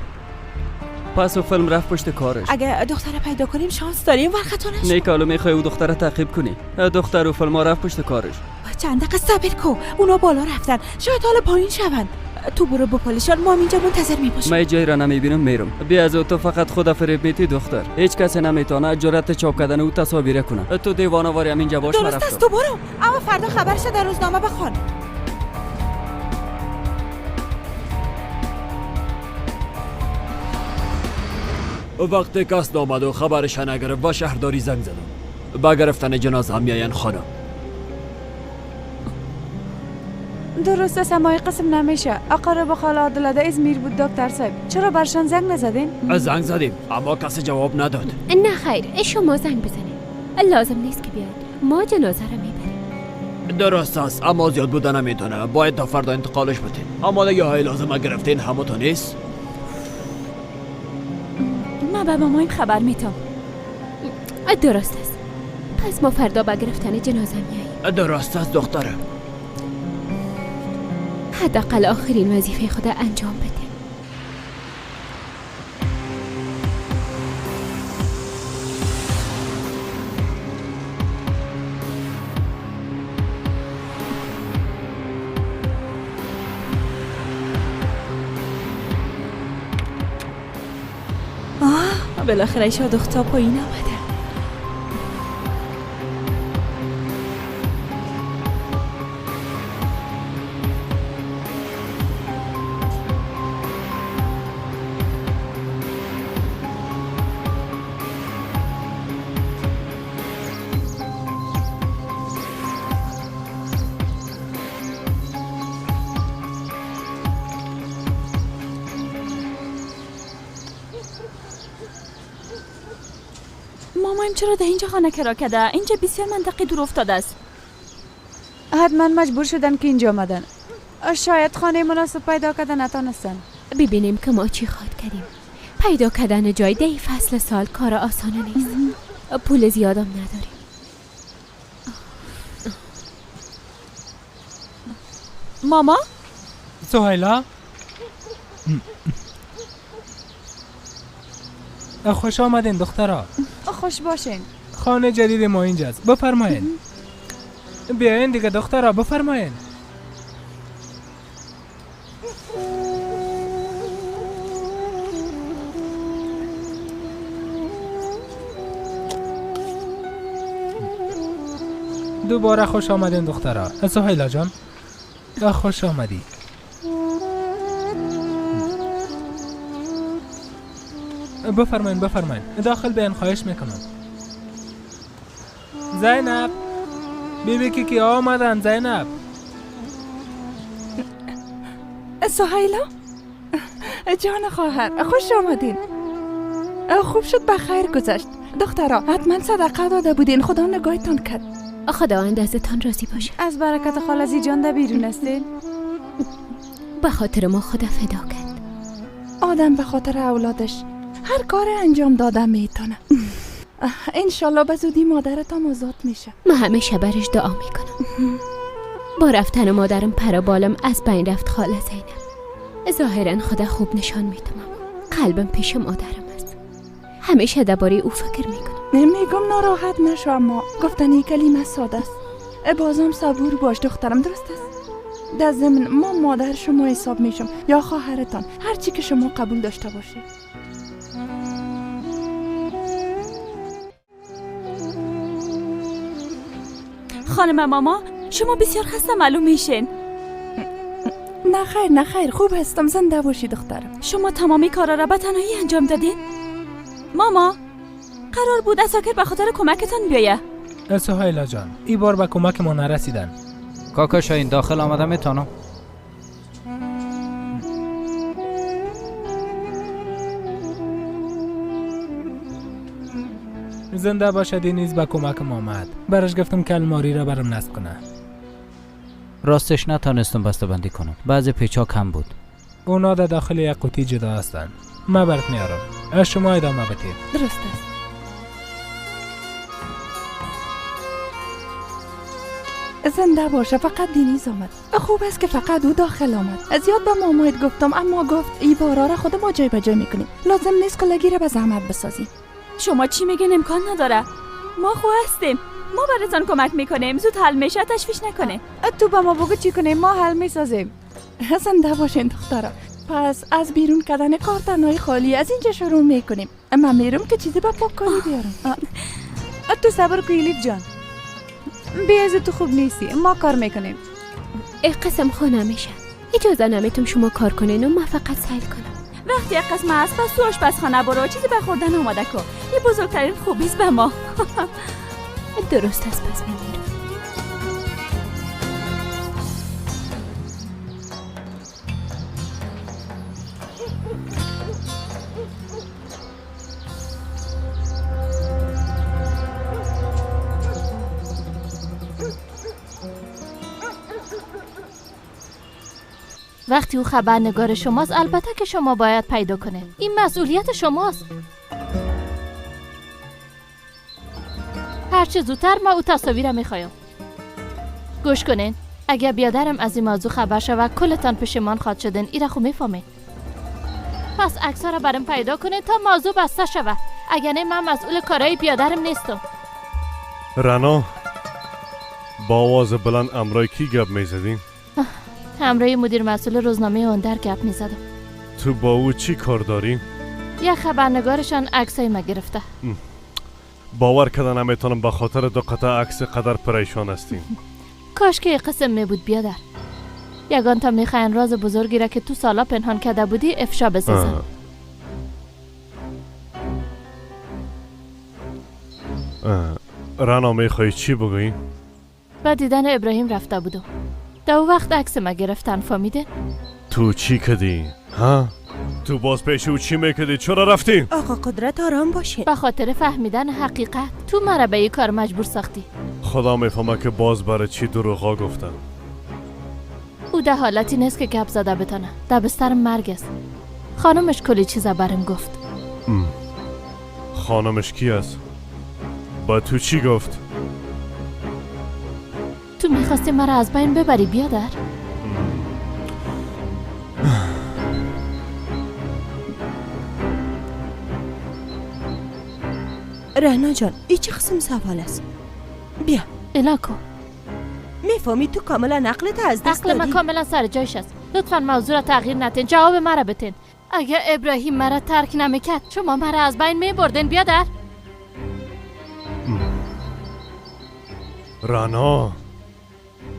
پس و فیلم رفت پشت کارش. اگه دختر پیدا کنیم شانس داریم ورختونش. نیکالو میخوای او دختر تعقیب کنی. دختر و فیلم رفت پشت کارش. چند دقیقه صبر کو. اونا بالا رفتن. شاید حالا پایین شون. تو برو با پلیسان. ما اینجا منتظر میباشیم. من جایی را نمیبینم میرم. بیا از تو فقط خدا فریب میتی دختر. هیچ کسی نمیتونه جرأت چاپ کردن او تصاویر کنه. تو دیوانه‌واری همینجا باش. درست است. تو برو. اما فردا خبرش در روزنامه بخوان. وقتی کس آمد و خبرش نگرفت و شهرداری زنگ زدم با گرفتن جنازه هم میاین خانم. درست است اما قسم نمیشه. اقارب خاله عادله در ازمیر بود دکتر صاحب. چرا برشان زنگ نزدین؟ زنگ زدیم اما کسی جواب نداد. نه خیر، شما زنگ بزنید. لازم نیست که بیاید. ما جنازه رو میبریم. درست است اما زیاد بودن نمیتونه. باید تا فردا انتقالش بدین. آمادگی های لازمه گرفتین همتون نیست؟ ما به مامایم خبر میتم. درست است. پس ما فردا با گرفتن جنازه میاییم. درست است دخترم. حداقل آخرین وظیفه خود انجام بده. بالاخره ایشا دختر پایین آمده. مامایم چرا در اینجا خانه کرا کرده؟ اینجا بسیار منطقی دور افتاده است. حتما مجبور شدن که اینجا آمدن. شاید خانه مناسب پیدا کردن نتانستن. ببینیم که ما چی خواهد کردیم. پیدا کردن جای در این فصل سال کار آسانه نیست. پول زیادم نداریم. ماما؟ سهیلا؟ خوش آمدین دخترها. خوش باشین. خانه جدید ما اینجاست. بفرمایین. بیاین دیگه دخترها بفرمایین. دوباره خوش آمدین دخترها. سهیلا جان خوش آمدی. بفرمایین بفرمایین. داخل بیان خواهش میکنم. زینب بیبی کی آمدن؟ زینب. سهیلا جان خواهر خوش آمدین. خوب شد بخیر گذشت. دخترها حتما صدقه داده بودین. خدا نگاهتان کرد. خداوند ازتان راضی باشه. از برکت خالزی جان در بیرون هستین. به خاطر ما خدا فدا کرد. آدم به خاطر اولادش هر کار انجام داده میتونه. انشالله به زودی مادرتم آزاد میشه. من همیشه برش دعا میکنم. با رفتن مادرم پر بالم از بین رفت خاله زینب. ظاهرا خدا خوب نشان میتونم. قلبم پیش مادرم است. همیشه درباره او فکر میکنم. نمیگم ناراحت نشو اما گفتن این کلمه ساده است. بازم صبور باش دخترم. درست است؟ در ضمن ما مادر شما حساب میشم یا خواهرتان. هر چی که شما قبول داشته باشید. خانم ماما شما بسیار خسته معلوم میشین. نه خیر خوب هستم. زنده باشی دخترم. شما تمامی کارا را به تنهایی انجام دادین؟ ماما قرار بود اساکر به خاطر کمکتان بیایه. سهیلا جان این بار به کمک ما نرسیدن. کاکا شاین داخل آمده میتونم؟ زنده باشد. این نیز به کمک ما آمد. برش گفتم که الماری را برام نصب کنه. راستش نتانستم بسته بندی کنم. بعضی پیچا کم بود. اونا در داخل یک قوطی جدا هستن. من برات میارم. از شما ادامه بدید. درست است. زنده باشه. فقط دینیز آمد. خوب است که فقط او داخل آمد. زیاد به مامایت گفتم اما گفت این بارا را خود ما جای به جای میکنیم. لازم نیست که لگی را به زحمت بسازیم. شما چی میگین؟ امکان نداره. ما خوب هستیم. ما براتون کمک میکنیم. زود حل میشه. تشویش نکنه. تو به ما بگو چی کنیم. ما حل میسازیم. زنده باشین دخترا. پس از بیرون کردن کارتنهای خالی از اینجا شروع میکنیم. من میرم که چیزی به پاک کنی بیارم. تو صبر کن لیف جان. بیاز تو خوب نیستی. ما کار میکنیم. قسم خانه میشه. اجازه نمیتونم شما کار کنین و ما فقط سیل کنم. وقتی یک قسم است پس تو آشپزخانه برو چیزی به خوردن آماده کن. این بزرگترین خوبیست به ما. درست است، پس میمیرم. وقتی او خبرنگار شماست البته که شما باید پیدا کنه. این مسئولیت شماست. هرچه زودتر ما او تصاویر میخوایم. گوش کنین. اگر بیادرم از این موضوع خبر شود کلتان پشیمان خواهد شدین. ایره خو میفهمین. پس عکس‌ها را برام پیدا کنین تا موضوع بسته شود. اگر نه من مسئول کارهای بیادرم نیستم. رنا با آواز بلند امرای کی گپ میزدین؟ همراه مدیر مسئول روزنامه هنر گپ میزدم. تو با او چی کار داری؟ یک خبرنگارشان عکسای ما گرفته. باور کردن نمیتونم به خاطر دو قطعه عکس قدر پریشان هستیم. کاش که قسم می بود بیادر. یگان تا میخواین راز بزرگی را که تو سالا پنهان کرده بودی افشا بسازن. رنا میخوای چی بگویی؟ و دیدن ابراهیم رفته بودم. در وقت عکس ما گرفتن فهمیده؟ تو چی کردی؟ ها؟ تو باز پیش او چی میکردی؟ چرا رفتی؟ آقا قدرت آرام باشین. به خاطر فهمیدن حقیقت تو مرا به این کار مجبور ساختی. خدا میفهمه که باز برای چی دروغا گفتم. او در حالتی نیست که گپ زده بتانه. در بستر مرگ است. خانمش کلی چیزا برام گفت. خانمش کی است؟ با تو چی گفت؟ تو میخواستی مرا از بین ببری بیادر؟ رهنا جان این چه قسم سوال است؟ بیا الاکو میفهمی تو کاملا عقلت از دست دادی؟ عقل من کاملا سر جایش است. لطفا موضوع را تغییر ندین. جواب مرا بتین. اگر ابراهیم مرا ترک نمیکرد شما مرا از بین میبردین بیادر؟ رنا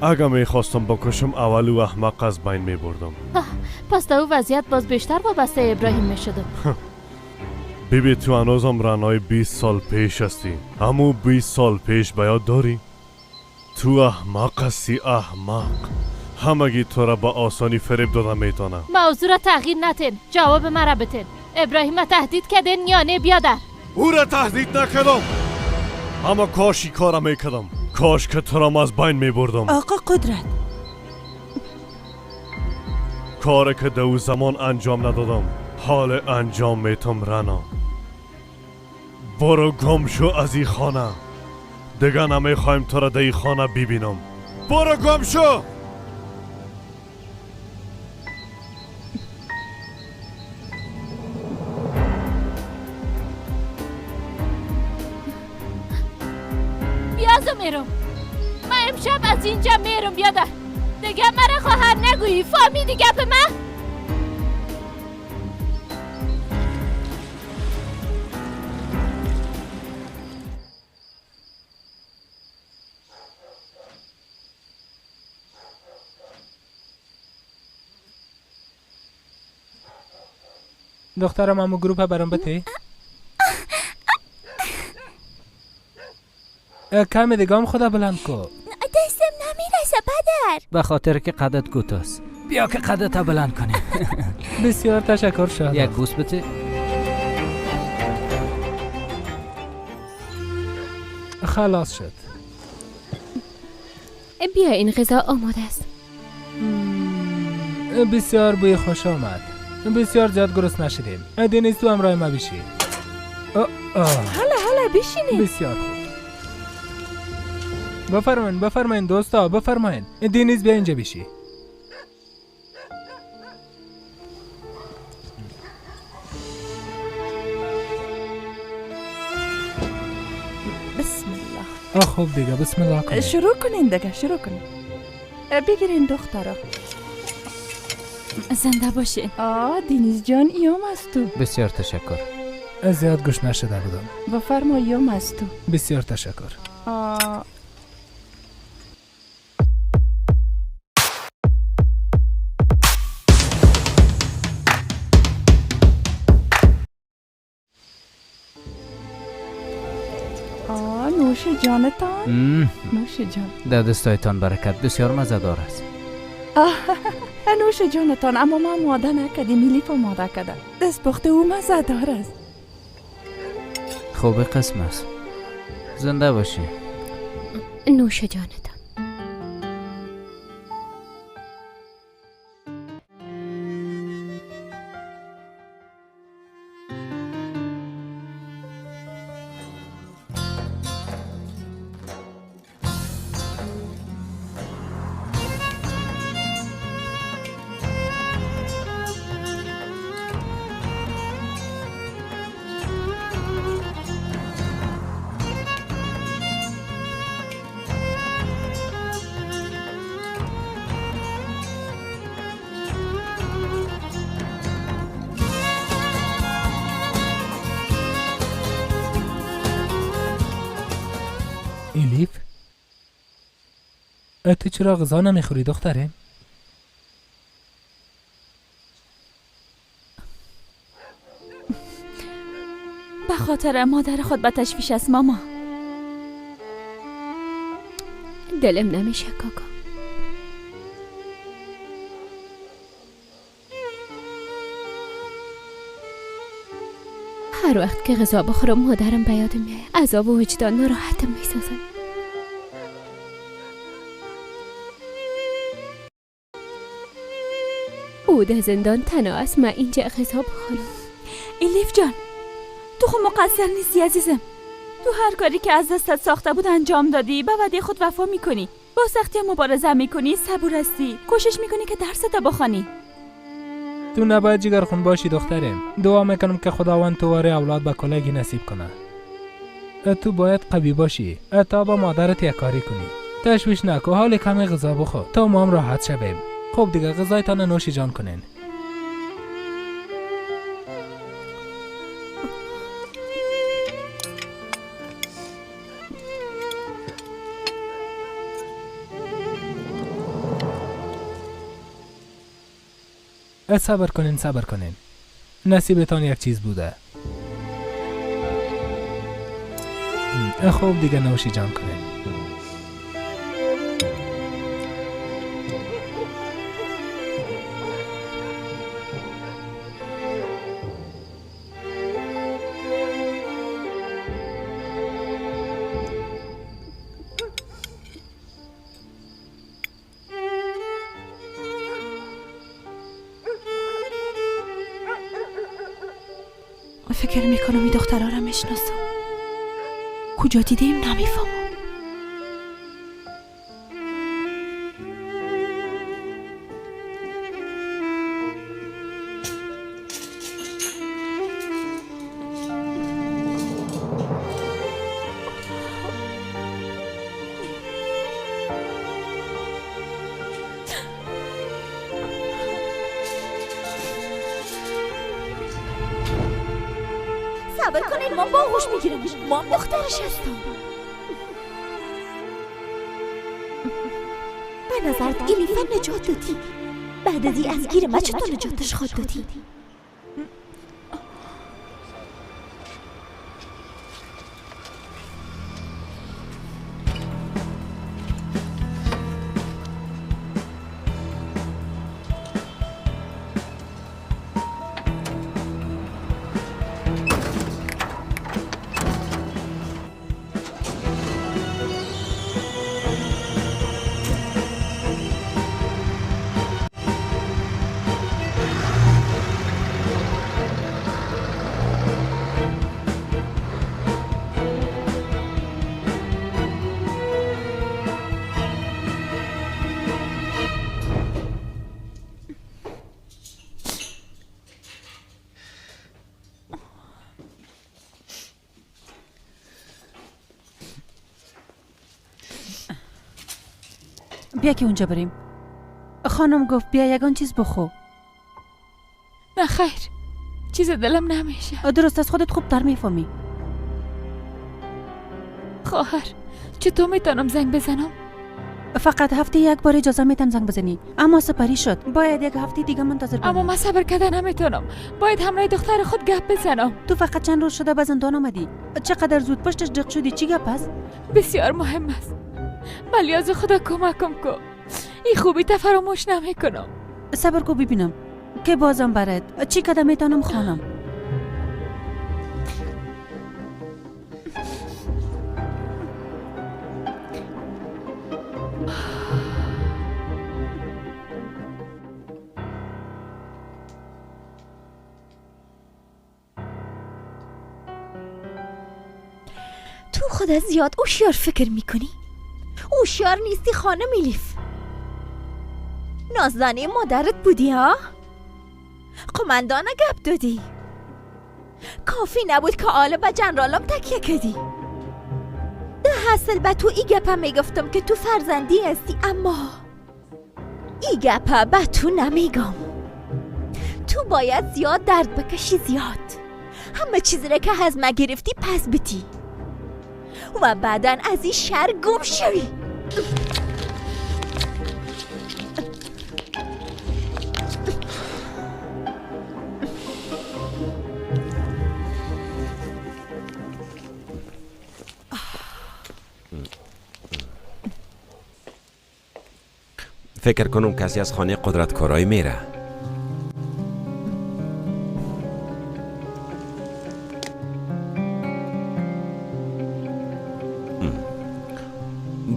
اگه میخواستم بکشم اول و احمق از بین میبردم. پس در او وضعیت باز بیشتر وابسته ابراهیم میشدم. بیبی تو هنوزم رنای 20 سال پیش هستی. همو 20 سال پیش بیاد داری؟ تو احمق هستی احمق. همگی تو را با آسانی فریب داده میتونم. موضوع را تغییر نتین. جواب مرا بتین. ابراهیم را تهدید کردین یا نه بیادر؟ او را تهدید نکردم. اما کاشی کارم میکردم. کاش که تو را از بین میبردم. آقا قدرت کاری که دو زمان انجام ندادم حال انجام میتم. رنا برو گم شو از این خانه. دیگه نمیخوایم تو را در این خانه ببینم. برو گم شو. بیازو میرم. من امشب از اینجا میرم بیادر. دیگه مرا خواهر نگویی. فهمیدی گپ من؟ دخترم همو گروپ برام بتی؟ کم دیگه خدا بلند کو. دستم نمیرسه پدر. به خاطر که قدت کوتاست. بیا که قدت بلند کنیم. بسیار تشکر شد. یک بوس بده. خلاص شد. بیا این غذا آماده است. بسیار بوی خوش آمد. بسیار زیاد گرسنه نشدیم. دنیز تو همراه ما بشی. حالا بشینید. بسیار خوب. بفرمایین دوستا بفرمایین. دنیز بیا اینجا بشی. بسم الله. خوب دیگه بسم الله کنین. شروع کنین. بگیرین دخترا. زنده باشه. دنیز جان ایام است تو. بسیار تشکر. زیاد گوش نشده بودم. بفرما ایام است تو. بسیار تشکر. نوش جانتان. نوش جان. در دستایتان برکت، بسیار مزه‌دار است. نوش جانتان، اما ما ماده نکردیم، میلیف ماده کرده. دست پخته او مزه‌دار است. خوب قسم است. زنده باشی. نوش جانتان. ایلیف؟ تو چرا غذا نمیخوری دختره؟ به خاطر مادر خود به تشویش است ماما. دلم نمیشه کاکا. هر وقت که غذا بخورم مادرم به یادم میاد. عذاب و وجدان ناراحتم میسازن. او در زندان تنها است، من اینجا غذا بخورم. ایلیف جان، تو خود مقصر نیستی عزیزم. تو هر کاری که از دستت ساخته بود انجام دادی، به وعده خود وفا میکنی، با سختی مبارزه میکنی، صبور هستی، کوشش میکنی که درست بخوانی. تو نباید جگرخون باشی دخترم. دعا میکنم که خداوند تو واره اولاد به کلگی نصیب کنه. تو باید قوی باشی تا با مادرت یک کاری کنی. تشویش نکن، حال کمی غذا بخور تا ما هم راحت شویم. خب دیگه غذایتان نوش جان کنین. صبر کنین. نصیبتان یک چیز بوده. خوب دیگه نوشی جان کنین. فکر میکنم این دخترها را میشناسم. کجا دیدیم نمیفهمم. صبر کنین، ما باهوش میگیرم. ما دخترش هستم. به نظرت ایلیفه نجات دادی؟ بعد از این از گیر ما چطور نجاتش خود دادی؟ بیا که اونجا بریم. خانم گفت بیا یگان چیز بخو. نه خیر، چیز دلم نمیشه. درست از خودت خوب تر میفهمی. خواهر، چطور میتونم زنگ بزنم؟ فقط هفته یک بار اجازه میتن زنگ بزنی، اما سپری شد. باید یک هفته دیگه منتظر بمونی. اما من صبر کردن نمیتونم. باید همراه دختر خود گپ بزنم. تو فقط چند روز شده به زندان آمدی. چقدر زود پشتش دق شدی؟ چی گپ است؟ بسیار مهم است. ولی از خدا کمکم کو. این خوبی تا فراموش نمیکنم. صبر کو ببینم که بازم برات چی کده میتونم خانم. تو خودت زیاد هوشیار فکر میکنی؟ هوشیار نیستی خانم ایلیف. نازدانه مادرت بودی ها؟ قماندانه گپ دادی. کافی نبود که آله به جنرالم تکیه کردی. ده حاصل به تو ای گپه میگفتم که تو فرزندی هستی، اما ای گپه به تو نمیگم. تو باید زیاد درد بکشی، زیاد همه چیزی را که هضم گرفتی پس بیتی و بعدن از این شهر گم شوی. فکر کنم کسی از خانه قدرتکارایی میره.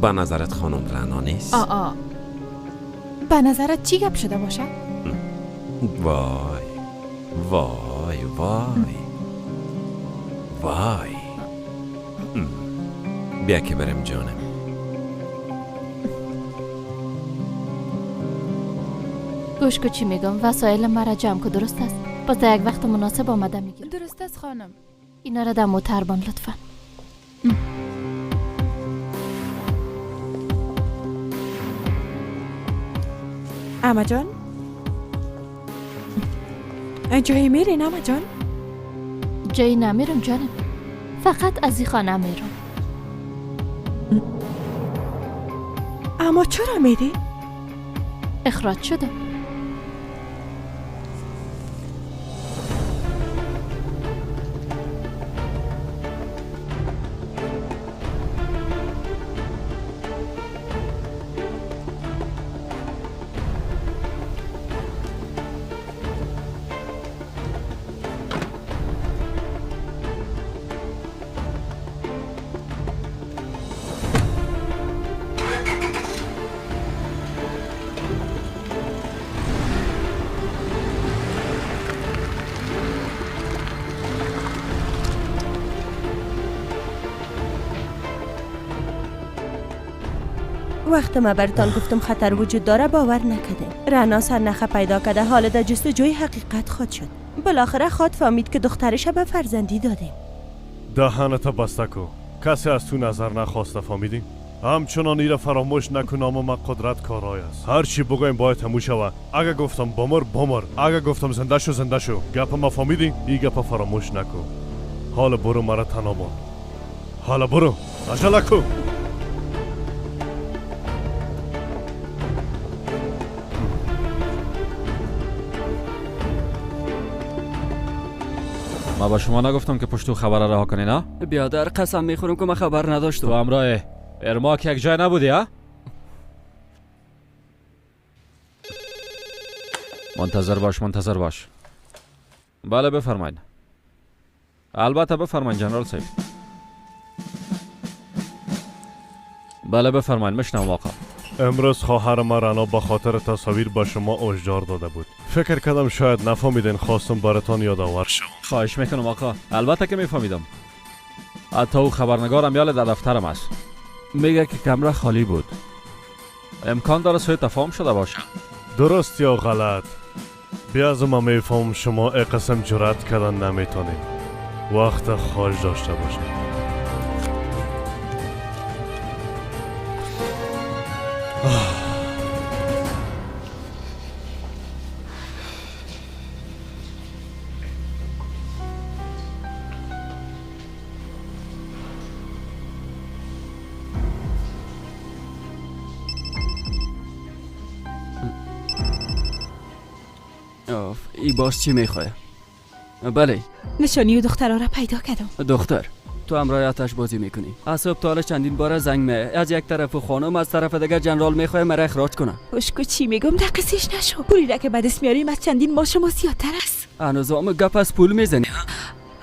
به نظرت خانم رعنا نیست؟ به نظرت چی گپ شده باشه؟ وای وای وای وای. بیا که برم جانم. گوش کو چی میگم. وسایل مرا جمع کو، درست است؟ باز در یک وقت مناسب آمده میگیرم. درست است خانم. اینا را در موتر بان لطفا. اما جان جایی میرین اما جان؟ جایی نمیرم جانم، فقط از این خانه میرم. اما چرا میری؟ اخراج شدم. وقت ما برتان گفتم خطر وجود داره باور نکردین. رعنا سرنخه پیدا کرده، حالا در جستجوی حقیقت خود شد. بالاخره خود فهمید که دخترش به فرزندی دادیم. دهانت بسته کو. کسی از تو نظر نخواسته فهمیدین؟ همچنان ایره فراموش نکن، اما ما قدرت کارای است. هر چی بگویم باید تموم شود. اگه گفتم بمر، اگه گفتم زنده شو. گپ ما فهمیدین؟ این گپ فراموش نکن. حالا برو مرا تنها بان. حالا برو. عجله کو. ما با شما نگفتم که پشتو خبر رها کنی نه؟ بیادر قسم میخورم که من خبر نداشتم. تو همراه ارماک یک جای نبودی ها؟ منتظر باش. بله بفرمایید. البته بفرمایید جنرال صاحب. بله بفرمایید، میشنوم آقا. امروز خواهر ما رعنا به خاطر تصاویر به شما هشدار داده بود. فکر کردم شاید نفهمیدین، خواستم براتان یادآور شم. خواهش میکنم آقا. البته که میفهمیدم. حتی او خبرنگارم یال در دفترم است. میگه که کمره خالی بود. امکان داره سوء تفاهم شده باشه. درست یا غلط، بیازم ما میفهم شما ای قسم جرأت کردن نمیتونید. وقت خارج داشته باشید. ای باز چی میخواه؟ بله نشانی و دخترها را پیدا کردم. دختر تو همراه آتش بازی میکنی. از صبح تا حالا چندین بار زنگ می از یک طرف خانم از طرف دیگر جنرال میخواه مرا اخراج کنه. خوشگو چی میگم دقیقش نشو. پولی را که بعد اسم میاریم از چندین ما شما زیادتر است. هنوزم گپ از پول میزنی؟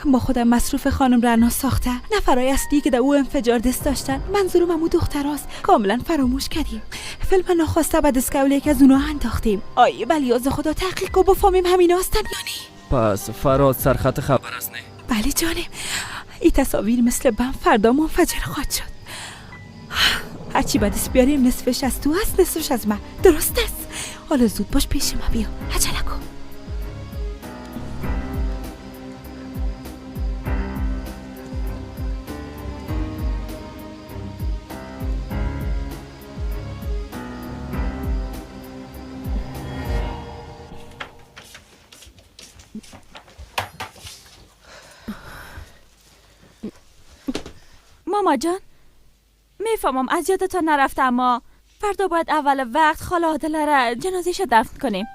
ما خودم مصروف خانم رنا ساخته نفرای اصلی که در او انفجار دست داشتن. منظورم همون دختراست. کاملا فراموش کردیم. فیلم ناخواسته بعد از قوله که از اونها انداختیم. آیه ولی از خدا تحقیق و بفهمیم همین هستن یا نی. پس فراد سرخط خبر است نه؟ بله جانم. این تصاویر مثل بم فردا منفجر خواهد شد. هرچی بعد از بیاریم نصفش از تو هست نصفش از من. درست است. حالا زود باش پیش ما بیا. عجله کن. ماما جان میفهمم از یادتان نرفته اما فردا باید اول وقت خاله عادله را جنازه‌اش دفن کنیم.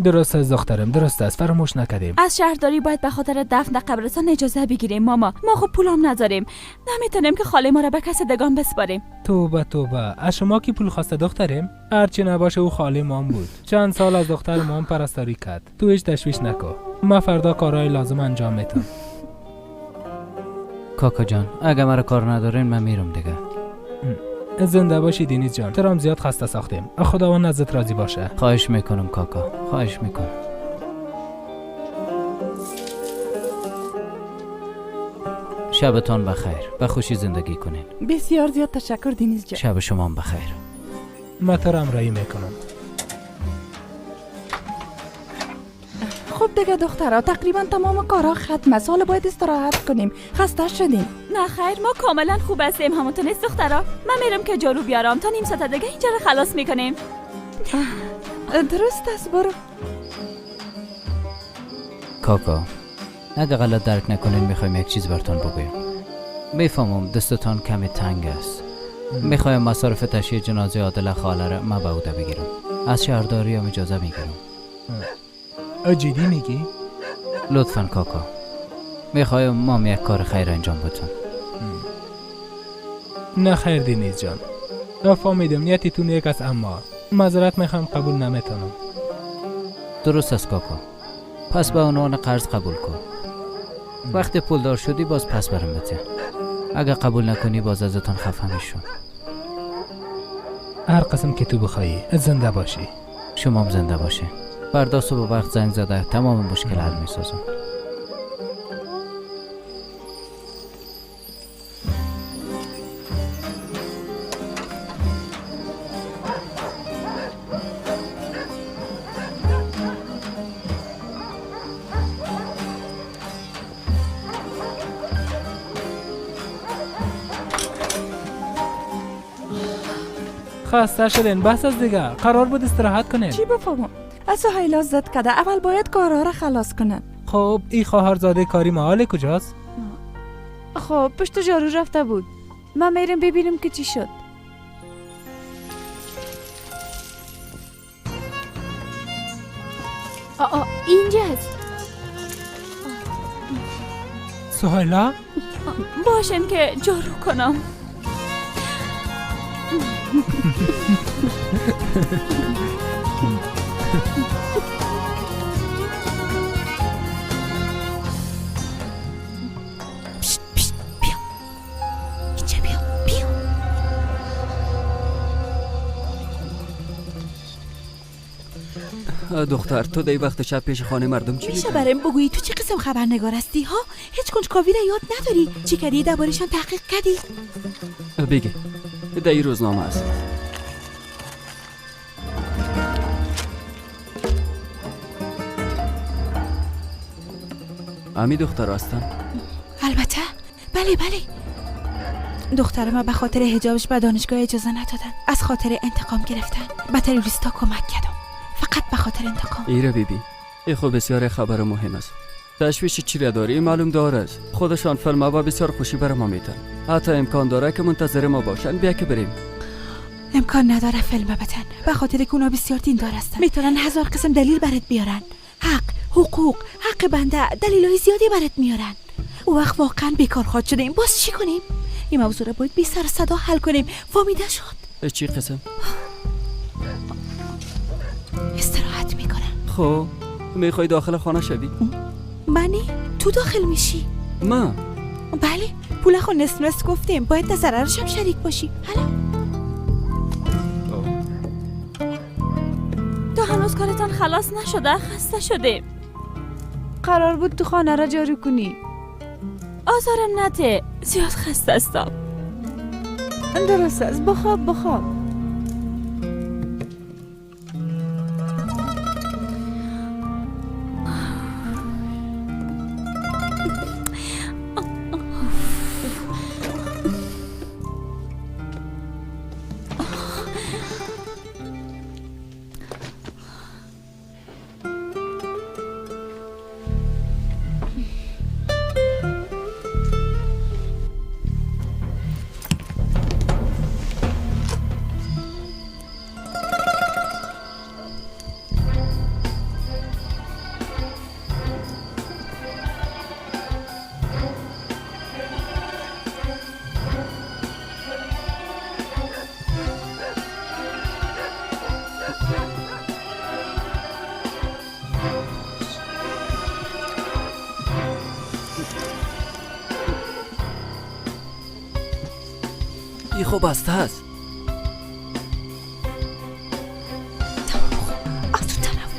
درست است دخترم، درست است، فراموش نکردیم. از شهرداری باید به خاطر دفن قبرستان اجازه بگیریم ماما. ما خب پولام نداریم، نمیتونیم که خاله ما را به کس دگان بسپاریم. توبه توبه، از شما کی پول خواسته دخترم؟ هرچی نباشه او خاله مام بود. چند سال از دختر مام پرستاری کرد. تو هیچ تشویش نکن، ما فردا کارهای لازم انجام میدم. کاکا جان اگه مرا کار ندارین من میرم دیگه. زنده باشی دینیز جان، ترام زیاد خسته ساختیم. خداوند نزدت راضی باشه. خواهش میکنم کاکا، خواهش میکنم. شبتان بخیر، به خوشی زندگی کنین. بسیار زیاد تشکر دینیز جان. شب شما بخیر. من ترام رایی میکنم. خب دیگه دخترها تقریبا تمام کارها ختم است. حالا باید استراحت کنیم. خسته شدیم. نه خیر ما کاملا خوب هستیم. همونطور نیست دخترها؟ من میرم که جارو بیارم تا نیم ساعت دیگه اینجا رو خلاص میکنیم. درست است برو. کاکا اگه غلط درک نکنین میخوایم یک چیز براتون بگویم. میفهمم دستتان کمی تنگ است. میخوایم مصارف تشییع جنازه عادله خاله را من به عهده بگیرم. از شهرداری هم اجازه میگیرم. جدی میگی؟ لطفاً کاکا میخوایم ما یک کار خیر انجام بدیم. نه خیر دینیز جان، تا فهمیدم نیتتون یک است اما معذرت میخوام قبول نمیتونم. درست است کاکا، پس به عنوان قرض قبول کن. وقتی پولدار شدی باز پس برم بده. اگه قبول نکنی باز ازتان خفه میشم. هر قسم که تو بخوایی. زنده باشی. شما هم زنده باشی. فردا صبح وقت زنگ زده تمام مشکل حل میسازم. خسته شدین بس از دیگه. قرار بود استراحت کنین. چی بفهمم؟ از سهیلا زد کده اول باید کارها را خلاص کنن. خب این خواهرزاده کاری محال کجاست؟ خب پشت جارو رفته بود. من میرم ببینم که چی شد. اینجاست. سهیلا؟ باشن که جارو کنم. دختر تو دی وقت شب پیش خانه مردم چی میشه برام بگویی تو چه قسم خبرنگار هستی ها؟ هیچ کنجکاوی را یاد نداری؟ چی کردی درباره‌شان تحقیق کردی؟ بگی در این روزنامه است. امی دختر هستن؟ البته بله دختر ما به خاطر حجابش به دانشگاه اجازه ندادن. از خاطر انتقام گرفتن به تروریستا کمک کردم. فقط به خاطر انتقام. ایره بیبی این خب بسیار خبر مهم است. تشویش چی را داری؟ معلوم داره خودشان فیلم و بسیار خوشی بر ما میتن. حتی امکان داره که منتظر ما باشن. بیا که بریم. امکان نداره فیلم بتن. به خاطر که اونا بسیار دیندار هستن. میتونن 1000 قسم دلیل برات بیارن. حقوق، حق بنده، دلیلای زیادی برات میارن. او وقت واقعا بیکار خواهد شدیم. باز چی کنیم؟ این موضوع رو باید بی سر صدا حل کنیم. فهمیده شد؟ چی قسم؟ استراحت میکنم. خب میخوای داخل خانه شوی؟ منی؟ تو داخل میشی؟ من؟ بله، پول خو نصف گفتیم، باید تا ضررش هم شریک باشی. حالا تو هنوز کارتان خلاص نشده، خسته شدیم. قرار بود تو خانه را جارو کنی. آزارم نده، زیاد خسته استم. درست است، بخواب. ای خب بسته است. از اون طرف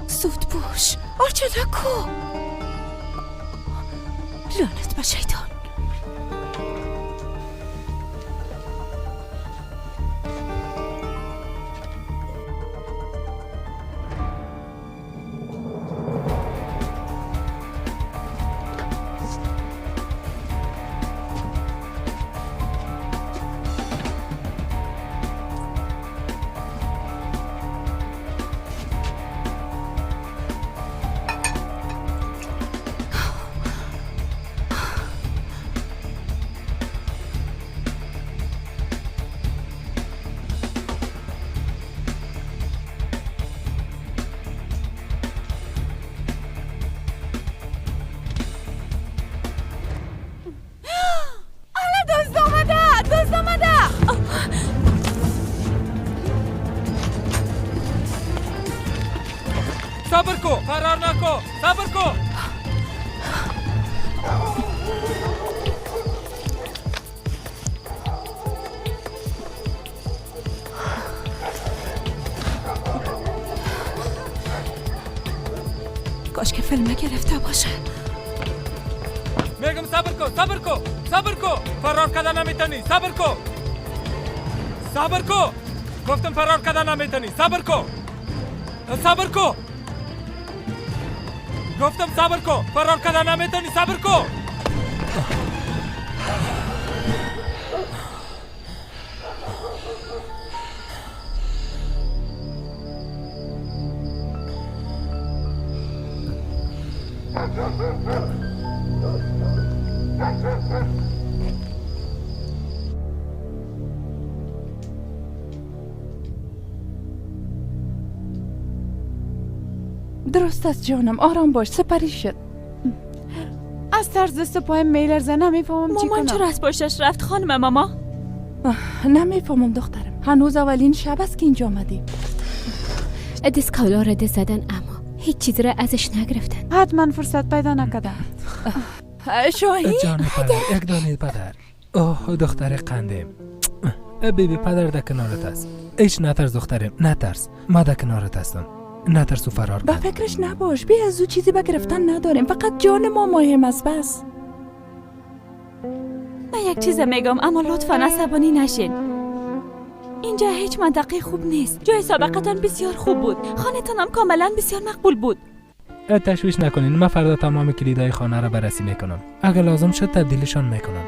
زود باش. آرچلا کو؟ لعنت به شیطان. کو، فرار نکو، صبر کو. کاش که فیلم گرفته باشه. میگم صبر کو، صبر کو، صبر کو. فرار کردن نمیتونی. صبر کو. صبر کو. گفتم فرار کردن نمیتونی. صبر کو. صبر کو. گفتم صبر کو. فرار کردن نمیتونی. صبر کو. درست است جانم، آرام باش، سپری شد. از طرز دست و پای میلرزه نمیفهمم چی کنم. مامان چرا از پشتش رفت خانم ماما؟ نمیفهمم دخترم، هنوز اولین شب است که اینجا آمدیم. دستکالا رده زدن اما هیچ چیزی را ازش نگرفتن. حتما فرصت پیدا نکرده. شاهین جان پدر، یک دانه پدر. اوه دختر قندیم. بیبی پدر در کنارت است. هیچ نترس دخترم، نترس. ما در کنارت هستم. نترس و فرار کن. با فکرش نباش، بی از او چیزی به گرفتن نداریم، فقط جان ما مهم است. بس من یک چیز میگم اما لطفاً عصبانی نشین. اینجا هیچ منطقه خوب نیست. جای سابقتان بسیار خوب بود. خانه‌تان هم کاملا بسیار مقبول بود. تشویش نکنین، من فردا تمام کلیدهای خانه را بررسی میکنم. اگر لازم شد تبدیلشان میکنم.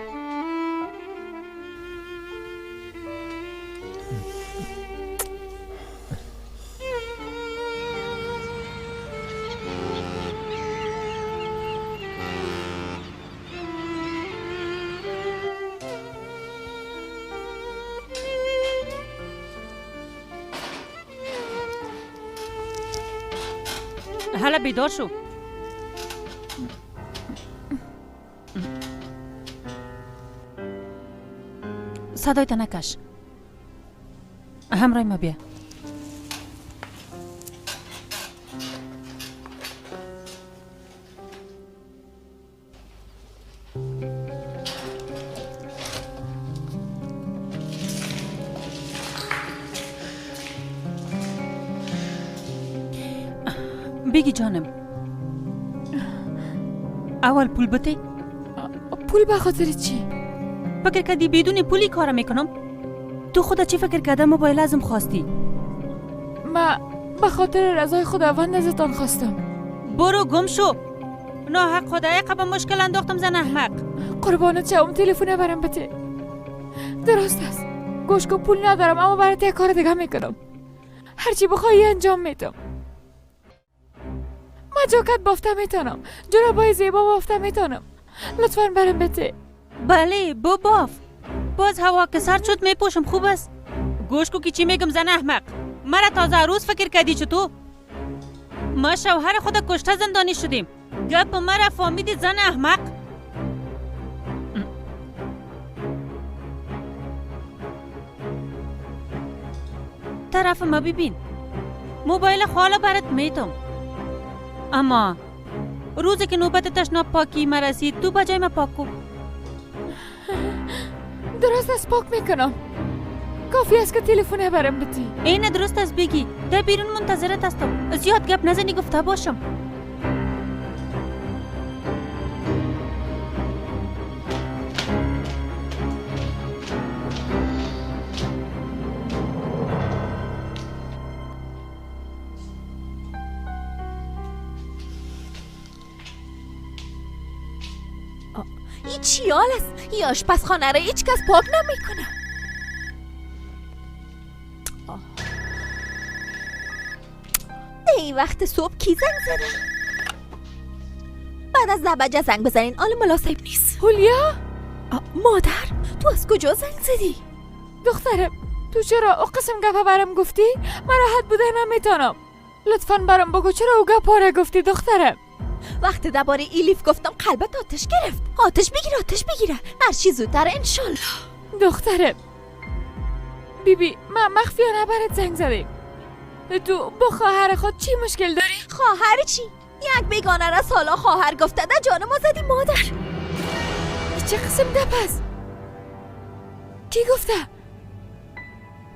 حالا بیدار شو. صدایت نکش. همراه ما بیا. بگی جانم، اول پول بده. پول به خاطر چی؟ فکر کردی بدون پولی کار میکنم؟ تو خودت چی فکر کرده موبایل ازم خواستی؟ ما به خاطر رضای خداوند ازتان خواستم. برو گم شو. نه حق خدای قبل مشکل انداختم زن احمق. قربانت شوم، تلفن برام بده. درست است، گوش کن پول ندارم اما برات یک کار دیگه میکنم. هرچی بخوای انجام میدم. من جاکت بافته میتونم، جورابای زیبا بافته میتونم. لطفاً برام بده. بله باف. باز هوا که سرد شد میپوشم، خوب است. گوش کو که چی میگم زن احمق. مرا تازه روز فکر کردی چطور؟ ما شوهر خود کشته زندانی شدیم. گپ مرا فهمیدی زن احمق؟ طرف ما ببین. موبایل خاله برات میتم. اما روزی که نوبت تشناب پاکی ما رسید تو بجای ما پاک کن. درست است، پاک میکنم. کافی است که تلفن برام بدی. این درست است بگی. در بیرون منتظرت هستم. زیاد گپ نزنی، گفته باشم. این چی حال است؟ این آشپزخانه را هیچ کس پاک نمیکنه. این وقت صبح کی زنگ زده؟ بعد از زبجه زنگ بزنین، حال مناسب نیست. هولیا؟ مادر، تو از کجا زنگ زدی؟ دخترم، تو چرا او قسم گپا برام گفتی؟ من راحت بوده نمیتونم. لطفاً برام بگو چرا او گپا را گفتی دخترم؟ وقتی درباره ایلیف گفتم قلبت آتش گرفت. آتش بگیره هر چی زودتر انشالله. دخترم، بیبی من مخفیانه برات زنگ زدیم. تو با خواهر خود چی مشکل داری؟ خواهر چی؟ یک بیگانه را سالا خواهر گفته ده جان ما زدی مادر. چه قسم دپس؟ کی گفته؟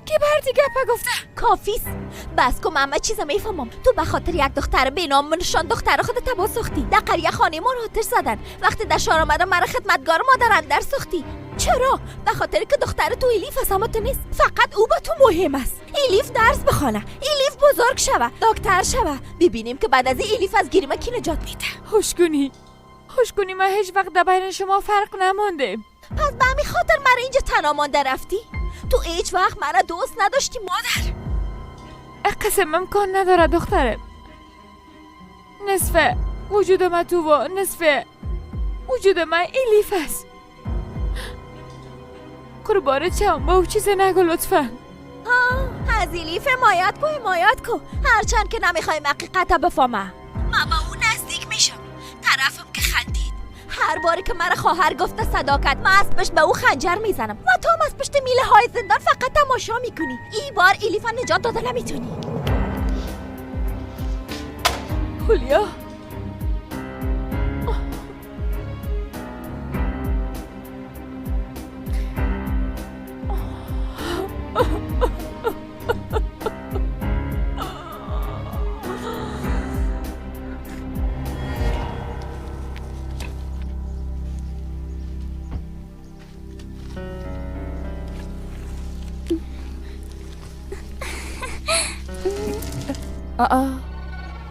کی برتی گپه گفته؟ کافیست. بس کن من چیزا میفهمم. تو به خاطر یک دختر بینام نشان دختر خود تبا ساختی. در قریه خانه ما آتش زدن. وقتی در شهر آمدم مرا خدمتگار مادر اندر ساختی. چرا؟ به خاطر که دختر تو ایلیف از تو نیست. فقط او به تو مهم است. ایلیف درس بخونه. ایلیف بزرگ شوه. دکتر شوه. ببینیم که بعد از ایلیف از گریمه کی نجات میده. خوشگونی ما هیچ وقت در بین شما فرق نمانده. پس به همین خاطر مرا اینجا تنها مانده رفتی؟ تو هیچ وقت مرا دوست نداشتی مادر. قسم امکان نداره دختره. نصف وجود من تو و نصف وجود من ایلیف است. قربان چم با او چیز نگو لطفا. از ایلیف حمایت کو هرچند که نمیخوایم حقیقت بفهمه. من با او نزدیک میشم. طرفم که خندید. هر باری که مرا خواهر گفته صداقت، من از پشت به او خنجر میزنم و تو هم از پشت میله های زندان فقط تماشا میکنی. این بار ایلیفا نجات داده نمیتونی. خولیا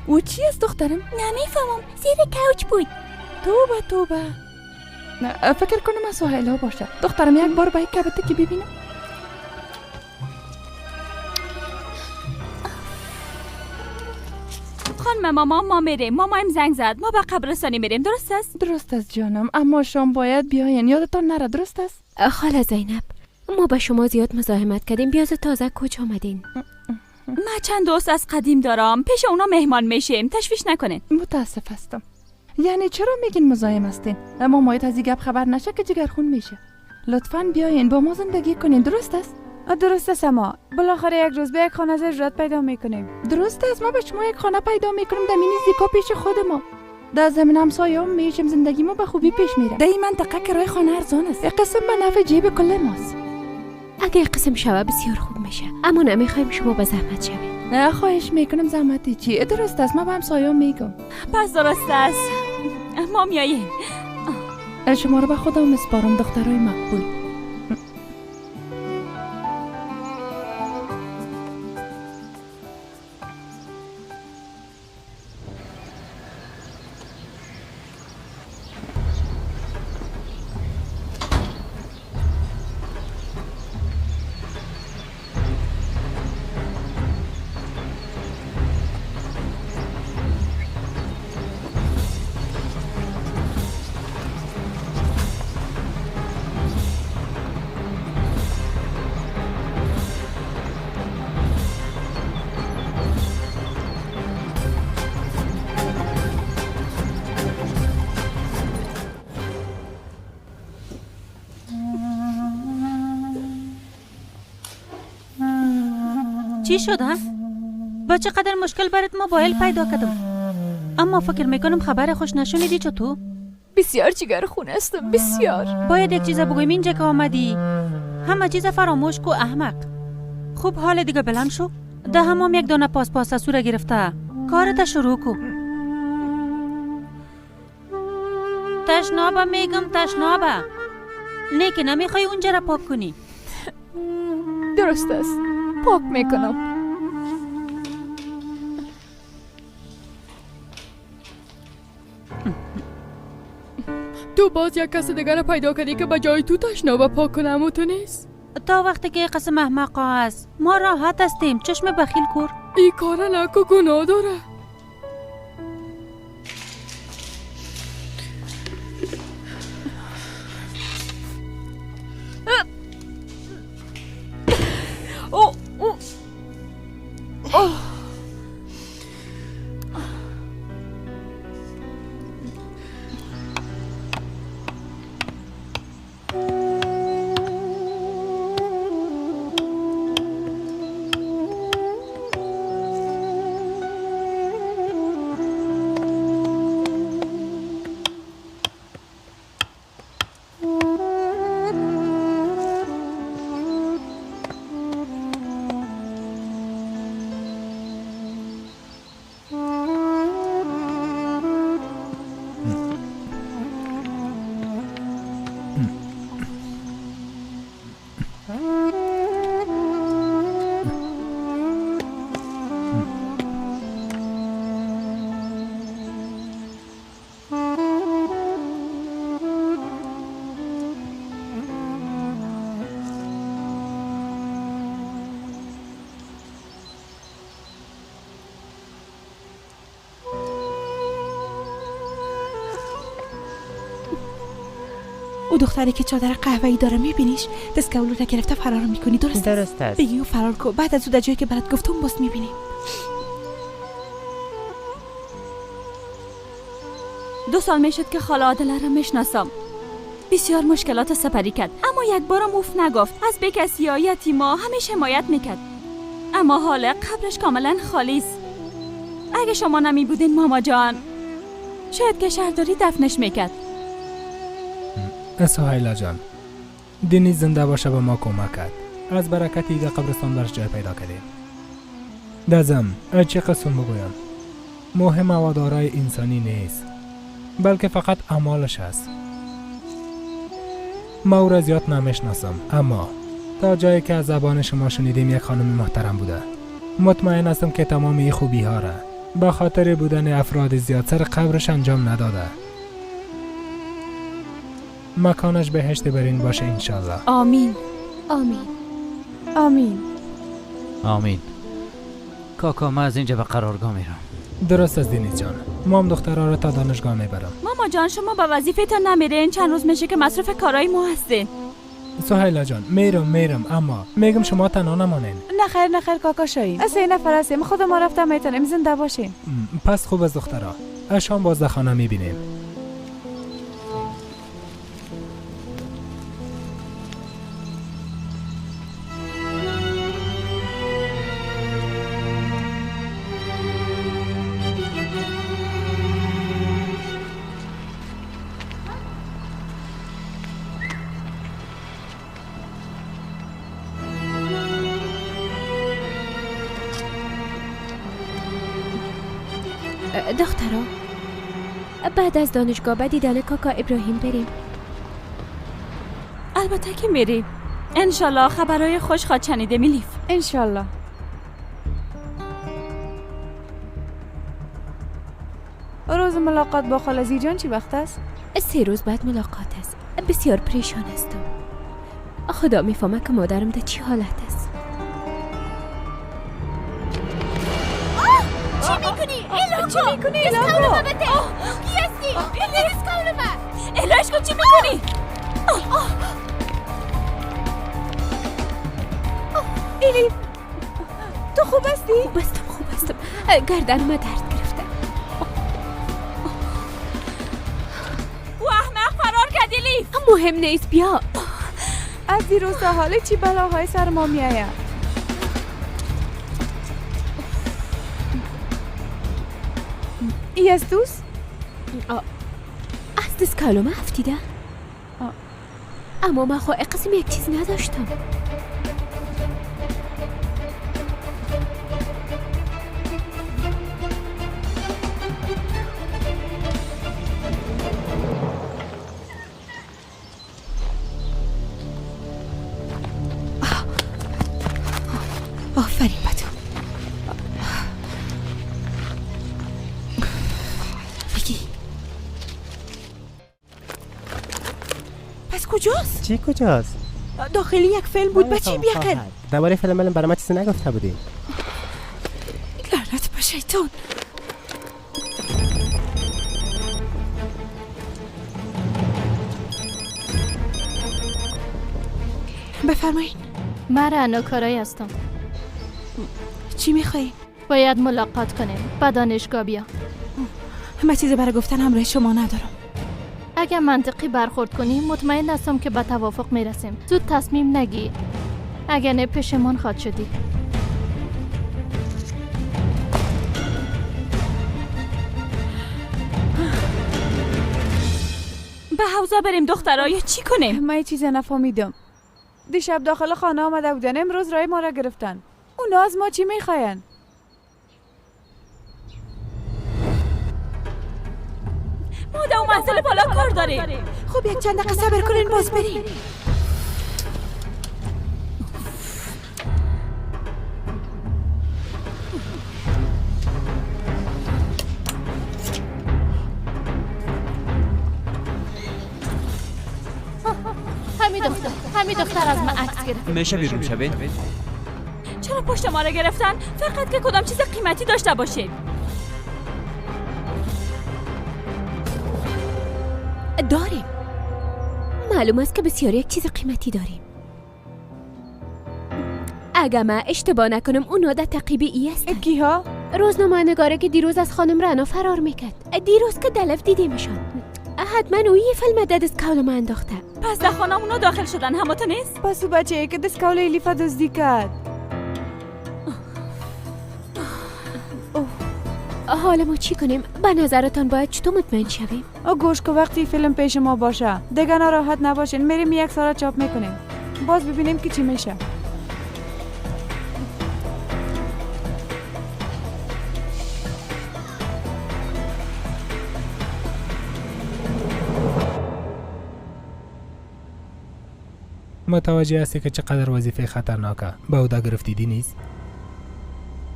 او چی است دخترم؟ نمیفهمم. زیر کوچ بود. توبه. فکر کنم از سهیلا باشه. دخترم یک بار باید کبته که ببینم. خانم ما میریم. مامایم زنگ زد. ما به قبرستانی میریم. درست است؟ درست است جانم، اما شام باید بیاین. یادتان نره. درست است؟ خاله زینب، ما به شما زیاد مزاحمت کردیم. بیازه تازه کجا آمدین؟ من چند دوست از قدیم دارم. پیش اونا مهمان میشیم. تشویش نکنین. متاسف هستم. یعنی چرا میگین مزاحم هستین؟ اما مایت از این گپ خبر نشه که جگرخون میشه. لطفاً بیاین با ما زندگی کنین. درست است؟ درست است. اما بالاخره یک روز به یک خانه ضرورت پیدا میکنیم. درست است. ما به شما یک خانه پیدا میکنیم در مینی زیکا پیش خود ما. در زمین همسایه هم میشیم. زندگی ما به خوبی پیش میره. در این منطقه کرایه خانه ارزان است. یک قسم به نفع جیب کل ماست. اگه قسم شوه بسیار خوب میشه، اما نمیخوایم شما به زحمت شوید. نه خواهش میکنم. زحمتی چی؟ درست است. ما به همسایه میگم. پس درست است. ما میاییم. شما رو به خدا مسپارم دخترای مقبول. چی شد ها؟ با چقدر مشکل برات موبایل پیدا کردم، اما فکر میکنم خبر خوش نشنیدی. چطور؟ بسیار جگر خونه هستم. بسیار. باید یک چیز بگویم اینجا که آمدی. همه چیز فراموش کو احمق. خوب حال دیگه بلند شو. ده همام یک دانه پاس سوره گرفته. کارت شروع کو. تشنابه میگم تشنابه. نیکی نمیخوای اونجا را پاک کنی. درست است. پاک میکنم. تو باز یک کس دیگر را پیدا کردی که به جای تو تشنابه پاک کنه، اما تو نیست. تا وقتی که قسم احمقا است ما راحت هستیم. چشم بخیل کور. این کار نکو، گناه داره. او دختری که چادر قهوه‌ای داره میبینیش؟ دستگاولو را گرفته فرار میکنی، درست است. بگی او فرار کو، بعد از او در جایی که برات گفتم باز میبینیم. 2 سال میشد که خاله عادله را میشناسم. بسیار مشکلات سپری کرد، اما یک بارم اوف نگفت. از بیکسی یا یتیما همیشه حمایت میکرد. اما حالا قبرش کاملا خالی است. اگه شما نمی بودین ماما جان، شاید که شهرداری دفنش میکرد. سهیلا جان، دینی زنده باشه به ما کمک کرد. از برکتی در قبرستان برش جای پیدا کردیم. دزم چه قسم بگویم، مهم هوادارای انسانی نیست، بلکه فقط اعمالش است. ما او را زیاد نمیشناسم، اما تا جایی که از زبان شما شنیدیم یک خانم محترم بوده. مطمئن هستم که تمام این خوبی ها را به خاطر بودن افراد زیاد سر قبرش انجام نداده. مکانش بهشت برین باشه انشالله. آمین. آمین. آمین. آمین. کاکا، من از اینجا به قرارگاه میرم. درست از دینیز جان، ما هم دخترها را تا دانشگاه میبرم. ماما جان، شما به وظیفه‌تان نمیرین؟ چند روز میشه که مصروف کارهای ما هستین. سهیلا جان، میرم اما میگم شما تنها نمانین. نخیر کاکا شاهین، از 3 نفر هستیم، خود ما رفتم میتونیم زنده باشیم. پس خوب از دخترها، از شام باز در خانه میبینیم. دخترا، بعد از دانشگاه به دیدن کاکا ابراهیم بریم. البته که میریم. انشالله خبرهای خوش خواهد شنیده میلیف. انشالله. روز ملاقات با خالزی جان چی وقت است؟ 3 روز بعد ملاقات است. بسیار پریشان هستم. خدا میفهمه که مادرم در چی حالت است. چی میکنی؟ اسکاولو بده. کی هستی؟ بده اسکاولو بده. الاشکو چی میکنی؟ الیف، تو خوب هستی؟ خوب هستم. گردنم درد گرفته. او احمق فرار کرد الیف. مهم نیست، بیا. از دیروز تا حالا چی بلاهای سر ما میآید؟ ای از دوست؟ از دست کالومه افتیده؟ اما من خواه قسم یک چیز نداشتم. آفرین بدو. پس کجاست؟ چی کجاست؟ داخلی یک فیلم بود. به چی بیقل؟ درباره فیلم برای ما چیزی نگفته بودی. لعنت به شیطان. بفرمایید. من رعنا کارایی هستم. چی میخوایی؟ باید ملاقات کنیم. به دانشگاه بیا. من چیزی برای گفتن همراه شما ندارم. اگر منطقی برخورد کنیم مطمئن هستم که به توافق میرسیم. زود تصمیم نگی، اگر نه پشیمان خواهد شدی. به حوزه بریم دخترها یا چی کنیم؟ من یه چیز نفهمیدم. دیشب داخل خانه آمده بودن، امروز رای ما را گرفتن. اونا از ما چی میخواین؟ ما در اون منزل بالا کار داریم. خب یک چند دقیقه صبر کنین باز بریم. همین دختر از من عکس گرفت. میشه بیرون شوید؟ چرا پشت ما را گرفتن؟ فقط که کدام چیز قیمتی داشته باشید. داریم. معلوم است که بسیار یک چیز قیمتی داریم. اگه من اشتباه نکنم اون عادت تقیبی ای است. کیها؟ روزنامه نگاره که دیروز از خانم رنا فرار میکرد. دیروز که دلف دیدیمشان. حتما او یه فیلم د دسکاول ما انداخته. پس در خانه اونا داخل شدن هموتا نیست؟ پس او بچه که دسکاول الیفا دزدی کرد. حالا ما چی کنیم؟ به نظرتان باید چطور مطمئن شویم؟ گوش که وقتی فیلم پیش ما باشه دیگه ناراحت نباشین، میریم یک ساعت چاپ میکنیم، باز ببینیم که چی میشه. متوجه هستی که چقدر وظیفه خطرناکه به عهده گرفتیدی نیست؟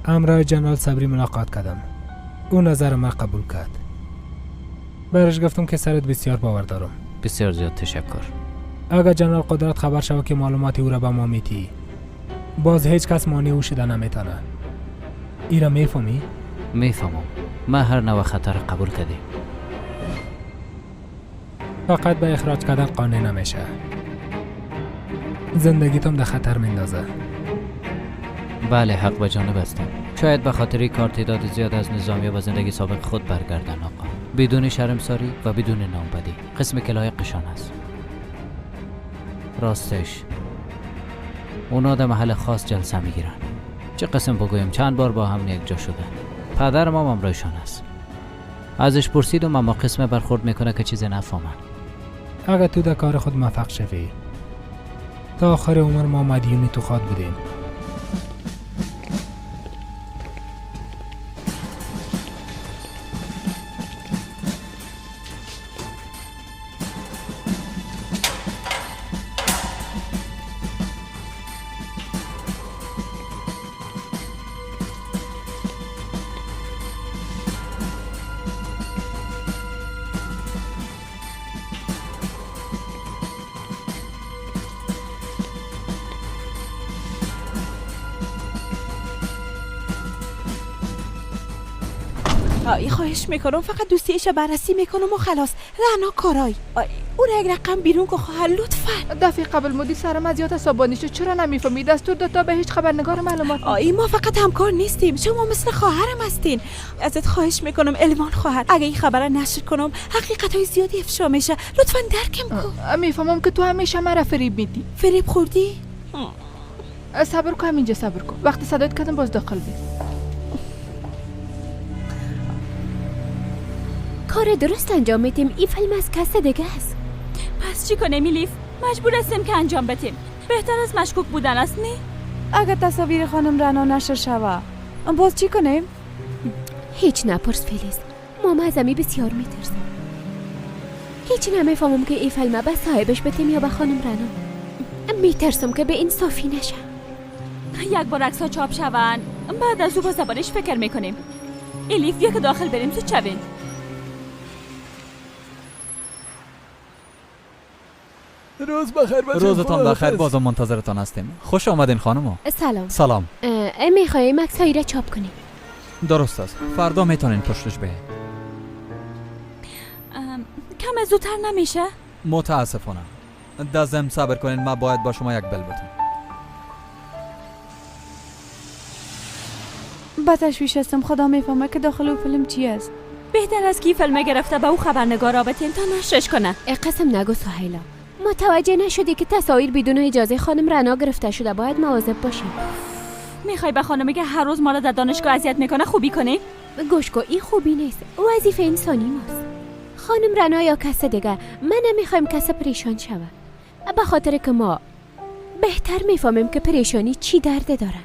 همراه جنرال صبری ملاقات کردم. او نظر ما قبول کرد. برش گفتم که سرت بسیار باور دارم. بسیار زیاد تشکر. اگر جنرال قدرت خبر شود که معلومات او را به ما میتی، باز هیچ کس مانع او شده نمیتونه. ای را میفهمی؟ میفهمم. ما هر نوع خطر قبول کردیم. فقط به اخراج کردن قانع نمیشه. زندگیتم در خطر میندازه. بله، حق به جانب هستم. شاید به خاطر کار تعداد زیاد از نظامی به زندگی سابق خود برگردن آقا. بدون شرمساری و بدون نامبدی. قسم کلاه قشان است. راستش اونا در محل خاص جلسه میگیرن. چه قسم بگویم، چند بار با هم یک جا شدن. پدر ما امرایشان است. ازش پرسیدم اما قسم برخورد میکنه که چیز نفهمن. اگر تو در کار خود موفق شوی، تا آخر عمر ما مدیونی تو خود بودیم. آی خواهش میکنم فقط دوستیش بررسی میکنم و خلاص. رنا کارای اون یک رقم بیرون که خواهر لطفا. دفعه قبل مدیر سرم از یاد عصبانی شد. چرا نمیفهمی؟ دستور داد تا به هیچ خبرنگار معلومات آی ما فقط همکار نیستیم، شما مثل خواهرم هستین. ازت خواهش میکنم المان خواهر، اگه این خبر نشر کنم حقیقتای زیادی افشا میشه، لطفا درکم کن. میفهمم که تو همیشه مرا فریب میدی. فریب خوردی؟ صبر کن، همینجا صبر کن. وقتی صدایت کردم باز داخل بی. کار درست انجام میدیم. این فیلم از کس دیگه است. پس چی کنیم ایلیف؟ مجبور هستیم که انجام بدیم. بهتر از مشکوک بودن است نه؟ اگه تصاویر خانم رنا نشر شوه باز چی کنیم؟ هیچ نپرس فیلیز. ما از امی بسیار میترسم. هیچ نمیفهمم که این فیلم به صاحبش بتیم یا به خانم رنا. میترسم که به انصافی نشه. یک بار عکس‌ها چاپ شون، بعد از او با زبانش فکر میکنیم. ایلیف بیا که داخل بریم تو چوین. روز بخیر بچه. روزتان بخیر. بازم منتظرتان هستیم. خوش آمدین خانم. سلام. سلام. میخوایم عکسایی را چاپ کنیم. درست است. فردا میتونین پشتش به. کم زودتر نمیشه؟ متاسفانه. دزم صبر کنین، ما باید با شما یک بل بتیم. با تشویش هستم. خدا میفهمه که داخل او فیلم چی است. بهتر از کی فیلم گرفته به او خبرنگار رابطین تا نشرش کنه. قسم نگو سهیلا. متوجه نشدی که تصاویر بدون اجازه خانم رنا گرفته شده؟ باید مواظب باشیم. میخوای به خانمی که هر روز ما را در دانشگاه اذیت میکنه خوبی کنی؟ گوش کن، این خوبی نیست. وظیفه انسانی ماست. خانم رنا یا کس دیگه، من نمیخوایم کس پریشان شود. به خاطر که ما بهتر میفهمیم که پریشانی چی درد داره.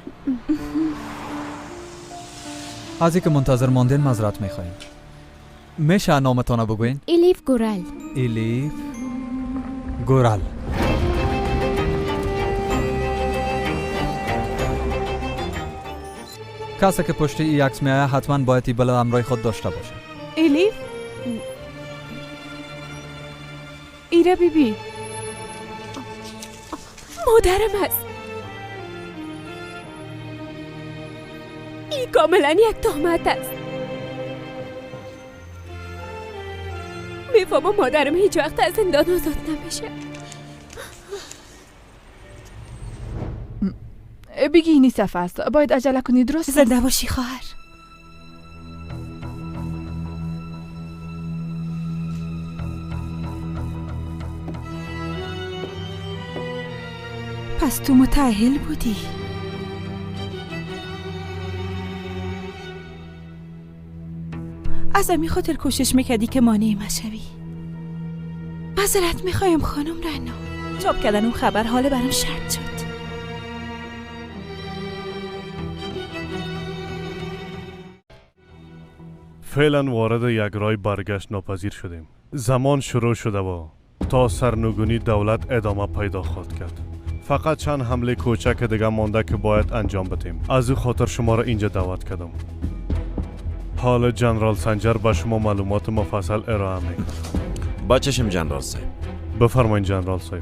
از اینکه منتظر ماندین معذرت میخوایم. میشه نامتان بگوین؟ ایلیف گورال. ایلیف گورال. کسی که پشت ای عکس میآید حتما باید ای بلا همراه خود داشته باشه. ایلیف؟ ایره بیبی مادرم است. این کاملا یک تهمت است. بفهمم مادرم هیچ وقت از زندان آزاد نمیشه. بگی اینی صفحه است. باید عجله کنی. درست زنده باشی خواهر. پس تو متأهل بودی؟ از همین خاطر کوشش میکردی که مانع مشوی. معذرت میخوایم خانم رنا. چاپ کردن اون خبر حال برام شرط شد. فعلا وارد یک راه برگشت ناپذیر شدیم. زمان شروع شده و تا سرنگونی دولت ادامه پیدا خواهد کرد. فقط چند حمله کوچک دیگه مانده که باید انجام بدیم. از این خاطر شما را اینجا دعوت کردم. حال جنرال سنجر به شما معلومات مفصل ارائه میکنه. با چشم جنرال صاحب. بفرمایید جنرال صاحب.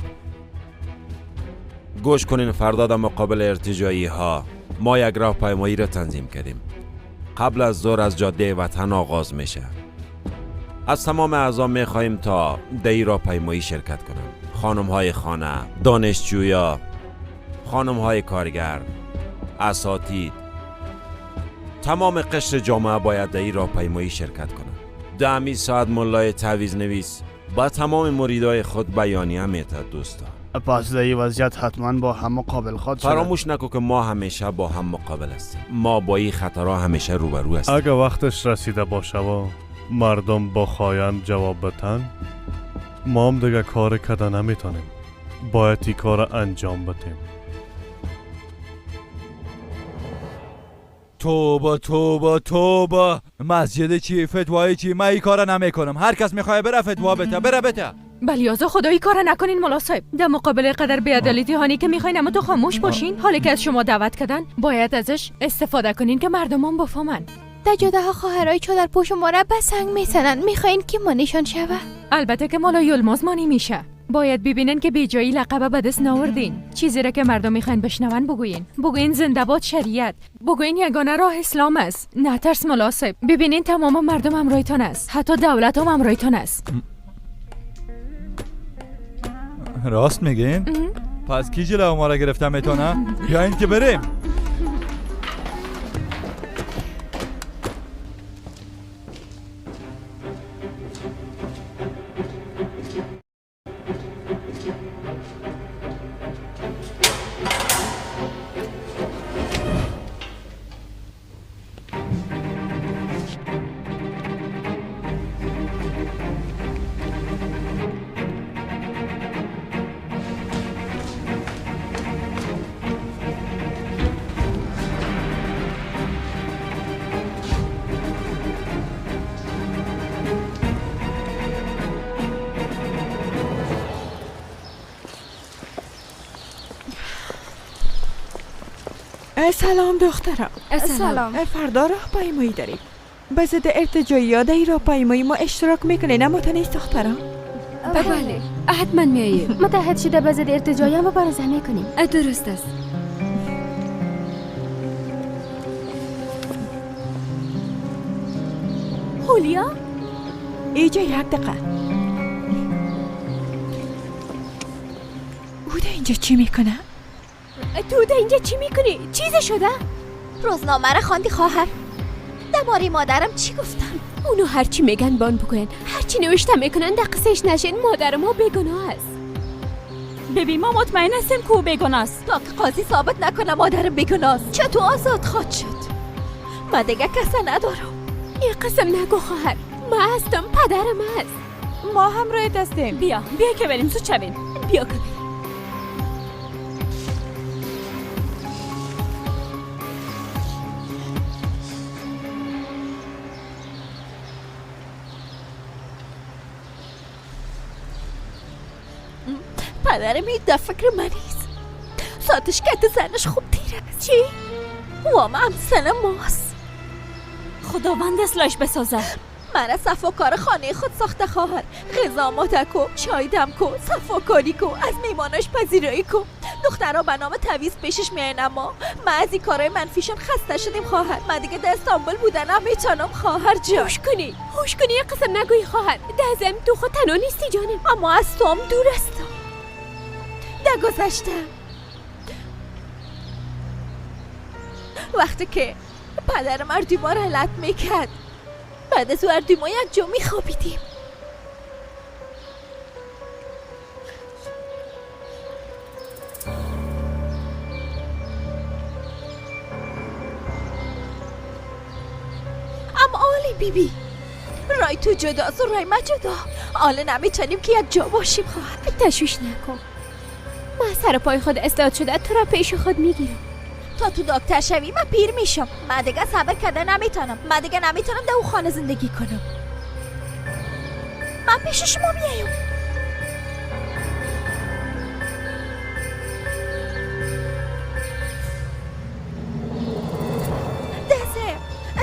گوش کنین، فردا در مقابل ارتجاعی ها ما یک راهپیمایی را تنظیم کردیم. قبل از ظهر از جاده وطن آغاز میشه. از تمام اعضا میخواهیم تا در این راهپیمایی شرکت کنند. خانم های خانه، دانشجویا، خانم های کارگر، اساتید، تمام قشر جامعه باید در این راهپیمایی شرکت کنند. دمی ساعت ملای تعویض نویس با تمام مریدای خود بیانیه میتد دوستا. پس در این وضعیت حتما با هم مقابل خواهد شد. فراموش نکن که ما همیشه با هم مقابل هستیم. ما با این خطرها همیشه روبرو هستیم. اگه وقتش رسیده باشه و مردم با خواهند جواب بتن، ما هم دیگه کار کده نمیتونیم. باید این کار انجام بدیم. توبه توبه توبه. مسجد چی؟ فتوای چی؟ من این کار نمیکنم. هر کس میخواه بره فتوا بده. بره بده. بلیازا خدایی کار نکنین ملا صاحب. در مقابل قدر بی‌عدالتی هانی که میخواین اما تو خاموش باشین. حالی که از شما دعوت کردن باید ازش استفاده کنین که مردمان بفهمن. در جاده ها خواهرای چادر پوش ما را به سنگ میزنن. میخواین که ما نشان شوه؟ البته که مالا یلماز مانی میشه. باید ببینن که بی جایی لقب به دست ناوردین. چیزی را که مردم میخواین بشنون بگوین زنده باد شریعت. بگوین یگانه راه اسلام است. نه ترس ملا صاحب. ببینین تمام مردم همراهتون است. حتی دولت هم همراهتون است. راست میگین؟ پس کی جلو ما را گرفته میتونه؟ بیاین که بریم. سلام دخترم. سلام. فردا راهپیمایی داریم. به ضد ارتجاعی‌ها در این راهپیمایی ما اشتراک میکنین اما تا نیست دخترم؟ بله حتما میاییم. متحد شده به ضد ارتجاعی‌ها مبارزه میکنیم. درست است. هولیا اینجا یک دقیقه. او در اینجا چی میکنه؟ تو در اینجا چی میکنی؟ چیزی شده؟ روزنامه را خواندی خواهر؟ درباره مادرم چی گفتن؟ اونو هرچی میگن بان بکنن. هرچی نوشته میکنن دقیقش نشین. مادر ما بیگناه است. ببین ما مطمئن هستیم که او بیگناه است. تا که قاضی ثابت نکنه مادرم بیگناه است چطور آزاد خواهد شد؟ من دیگه کسا ندارم. این قسم نگو خواهر. ما هستم، پدرم هست. ما هم روی دستیم. بیا که بریم زود شوین. بیا که بریم. پدرم این در فکر من نیست. ساعتش که زنش خوب تیر است. چی؟ وام هم سن ماست. خداوند اصلاحش بسازه. من از صفاکار خانه خود ساخته خواهر. غذا آماده کو، چای دم کو، صفاکاری کو، از میمانش پذیرایی کو. دخترها به نام تعویض پیشش میاین، اما ما از این کارهای منفیشون خسته شدیم خواهر. من دیگه در استانبول بودن نمیتونم خواهر جان. هوش کنی یه قسم نگویی خواهر. دزم تو خود تنها نیستی جانم. اما از تو هم دور هستم. در گذشته وقتی که پدرم اردیما را علت میکرد، بعد از او اردیما یک جا میخوابیدیم. اما آلی بیبی، رای تو جداست و رای ما جدا. آله نمیتونیم که یک جا باشیم خواهد. تشویش نکن، من سر پای خود استاد شده تو را پیش خود میگیرم. تا تو دکتر شوی من پیر میشم. من دیگه صبر کردن نمیتونم. من دیگه نمیتونم در اون خانه زندگی کنم. من پیش شما میایم.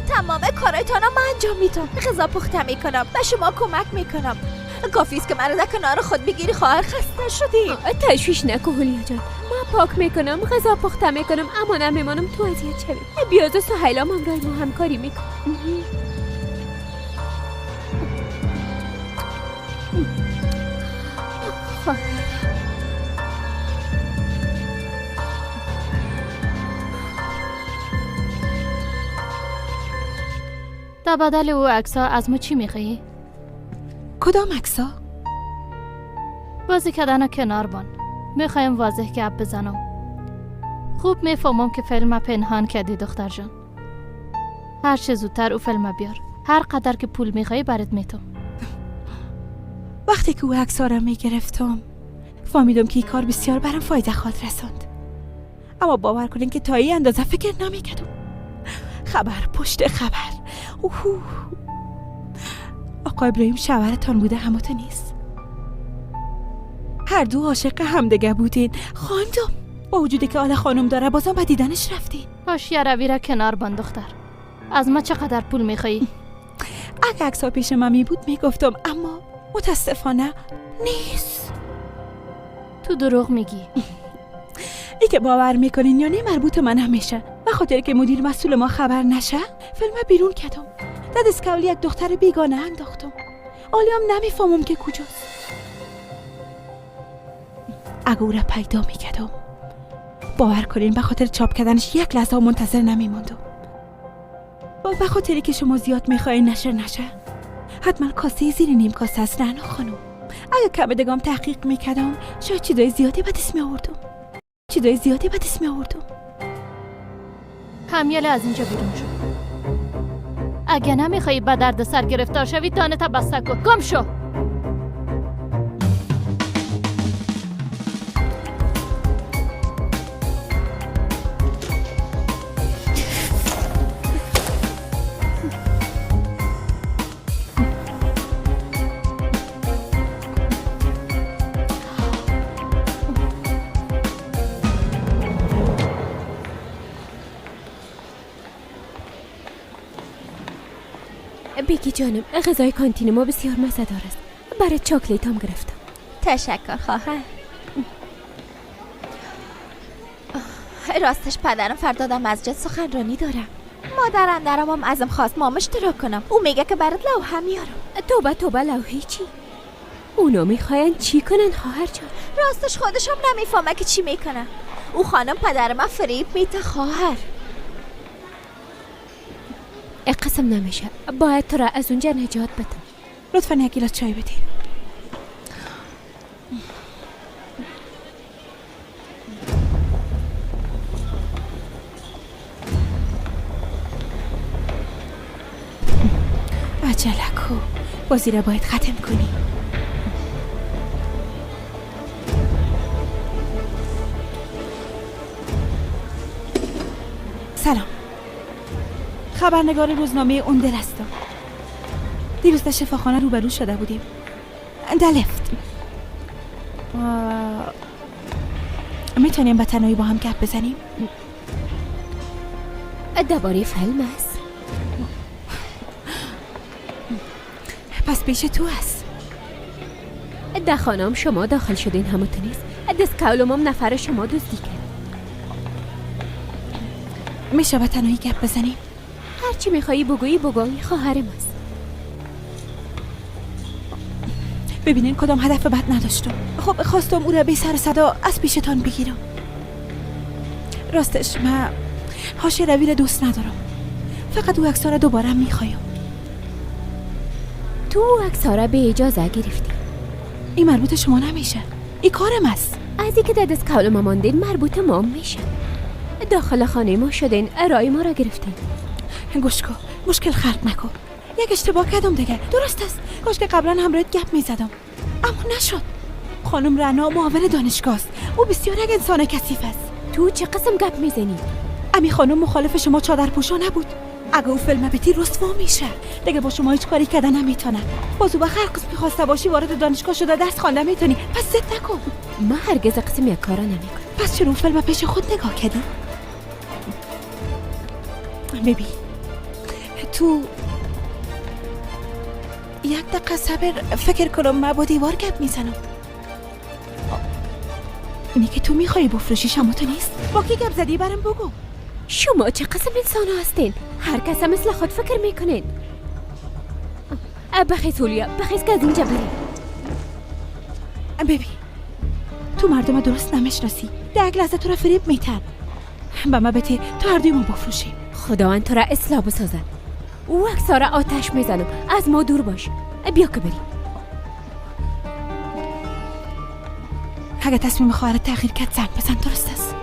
تمام کارایتانو من انجام میدم. غذا پخته میکنم، به شما کمک میکنم. کافیست که من در کنار خود بگیری خواهر. خسته شدی. تشویش نکن هولیا جان، من پاک میکنم، غذا پخته میکنم، اما نمیمانم تو اذیت شوی. بیاز سهیلام همراه ما همکاری میکن. در بدل او عکس‌ها از ما چی میخوایی؟ کدام عکس‌ها؟ بازی کردن کنار بان. میخوایم واضح گپ بزنم. خوب میفهمم که فیلم پنهان کردی دختر جان. هر چه زودتر او فیلم بیار. هر قدر که پول میخوایی برات میتم. وقتی که او عکس‌ها را میگرفتم فهمیدم که این کار بسیار برام فایده خواهد رساند. اما باور کنین که تا این اندازه فکر نمیکردم. خبر پشت خبر. آقا ابراهیم شوهرتان بوده، هموته نیست. هر دو عاشق همدیگه بودین. خواندم با وجودی که آل خانم داره بازم به دیدنش رفتین. حاشیه روی را کنار بان دختر. از ما چقدر پول میخوایی؟ اگه عکس‌ها پیش من می بود میگفتم، اما متاسفانه نیست. تو دروغ میگی. ای که باور میکنین یا نه مربوط من همیشه. به خاطر که مدیر مسئول ما خبر نشه فیلم بیرون کردم. در دستکولی یک دختر بیگانه انداختم. آلیام نمیفهمم که کجاست. اگه او را پیدا میکردم باور کنین به خاطر چاپ کردنش یک لحظه منتظر نمیماندم. به خاطری که شما زیاد میخواین نشه حتما کاسه زیر نیم کاسه است رعنا خانم. اگه کم دگام تحقیق میکردم شاید چیزای زیادی به دست میآوردم. همیاله از اینجا بیرون شو. اگه نمیخوایی به درد سر گرفتار شوی دانه تا بسته کن. گم شو. بیگی جانم، غذای کانتین ما بسیار مزه‌دار است. برای چاکلیت هم گرفتم. تشکر خواهر. راستش پدرم فردا در مسجد سخنرانی دارم. مادرم درم هم ازم خواست مام اشتراک کنم. او میگه که برات لوحه میارم. توبه لوحه چی؟ اونا میخواین چی کنن خواهر جان؟ راستش خودش هم نمیفهمه که چی میکنه. او خانم پدرم فریب میده خواهر. قسم نمیشه، باید تو را از اونجا نجات بدم. لطفا یک گیلاس چای بدین. عجله کو، بازی را باید ختم کنی. سلام، خبرنگار روزنامه اوندل هستم. دیروز در شفاخانه روبرو شده بودیم. در لفت. میتونیم به تنهایی با هم گپ بزنیم؟ درباره فیلم است. از پیش تو است. ده خانم شما داخل شدین هموت نیست. دست کولمم نفر شما دزدی کرد. میشه به تنهایی گپ بزنیم؟ هرچی میخوایی بگویی بگویی، خواهرم است. ببینین کدام هدف بد نداشتم. خب خواستم او را بی سر صدا از پیشتان بگیرم. راستش من حاشیه روی را دوست ندارم. فقط او عکس را دوباره میخوایم. تو عکس را به اجازه گرفتی؟ این مربوط شما نمیشه. این کارم است. از اینکه در دست کولم ماندین مربوط ما میشه. داخل خانه ما شدین، ارائه ما را گرفتین. گوش کن، مشکل خلق نکن. یک اشتباه کردم دیگه. درست است. کاش که قبلا همراهت گپ میزدم، اما نشد. خانم رنا معاون دانشگاه است. او بسیار یک انسان کثیف است. تو چه قسم گپ میزنی؟ امی خانم مخالف شما چادر پوشا نبود. اگه او فیلم بتی رسوا میشه دیگه با شما هیچ کاری کردن نمیتونه. بازو به هر قسم میخواسته باشی وارد دانشگاه شده درس خوانده میتونی. پس زد نکن. من هرگز قسم یک کارا نمیکنم. پس چرا فیلم پیش خود نگاه کردی؟ ببین تو یک دقیقه صبر فکر کنم من با دیوار گپ میزنم. اینی که تو میخوایی بفروشیش اما تو نیست. با کی گپ زدی برام بگو. شما چه قسم انسان هستین؟ هر کس مثل خود فکر میکنین. بخیز هولیا، بخیز که از اینجا بریم. ببین تو مردم درست نمیشناسی. در یک لحظه تو را فریب میتن. با ما بتی تو هر دوی ما بفروشیم. خداوند تو را اصلاح بسازد. او عکس‌ها را آتش میزنم. از ما دور باش. بیا که بریم. اگه تصمیم خواهرت تغییر کرد زنگ بزن. درست است.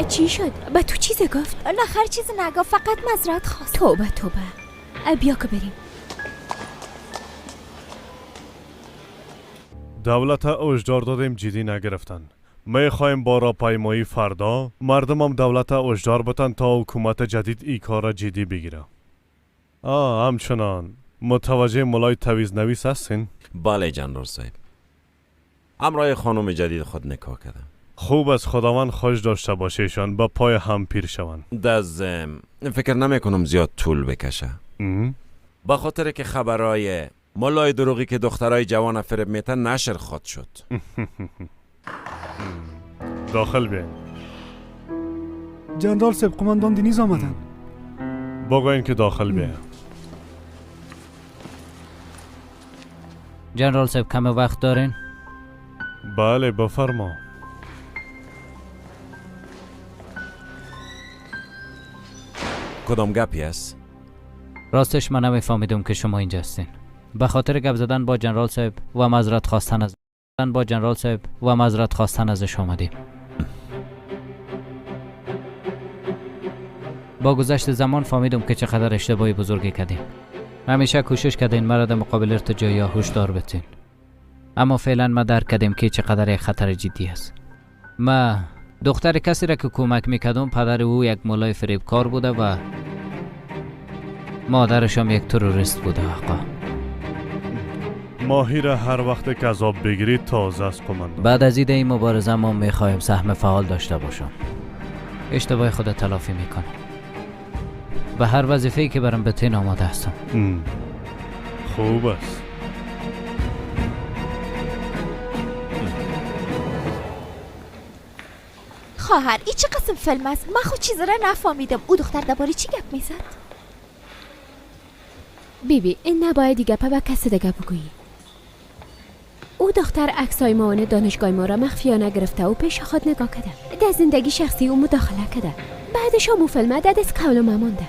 چی شد؟ به تو چیزی گفت؟ آخر چیزی نگفت، فقط معذرت خواست. توبه بیا که بریم. دولت اجدار دادیم جدی نگرفتن. میخوایم با راهپیمایی فردا مردمم دولت اجدار بتن تا حکومت جدید ای کار را جدی بگیره. همچنان متوجه مولای تویز نویس هستین؟ بله جنرال صاحب. همراه خانم جدید خود نکاح کردم. خوب از خداوند خوش داشته باشیشان به پای هم پیر شوند. دزم فکر نمی کنم زیاد طول بکشه. به خاطر که خبرای مولای دروغی که دخترای جوان فریب میتن نشر خود شد. داخل بیاین. جنرال صاحب قماندان دینیز آمدن. بگوین که داخل بیاین. جنرال صاحب کم وقت دارین؟ بله بفرما. کدام گپی است؟ راستش من نمیفهمیدم که شما اینجا هستین. به خاطر گپ زدن با جنرال صاحب و معذرت خواستن ازش آمدیم. با گذشت زمان فهمیدم که چقدر اشتباهی بزرگی کردیم. همیشه کوشش کردین مرا در مقابل ارتجاعی هشدار بدین. اما فعلا ما درک کردیم که چقدر یک خطر جدی است. ما دختر کسی را که کمک میکردم پدر او یک مولای فریبکار بوده و مادرش هم یک تروریست بوده. آقا ماهی را هر وقت که عذاب بگیرید تازه است قماندان. بعد از ایده این مبارزه ما میخوایم سهم فعال داشته باشم. اشتباه خود تلافی میکنم. به هر وظیفه‌ای که برام بتین آماده هستم. خوب است. خواهر این چه قسم فیلم است؟ من خود چیزی را نفهمیدم. او دختر درباره چی گپ میزد؟ بیبی این نباید گپ به کسی دیگه بگویی. او دختر عکسای معاون دانشگاه ما را مخفیانه گرفته و پیش خود نگاه کرده. در زندگی شخصی او مداخله کرده. بعدش هم او فیلم در دست کولم مانده.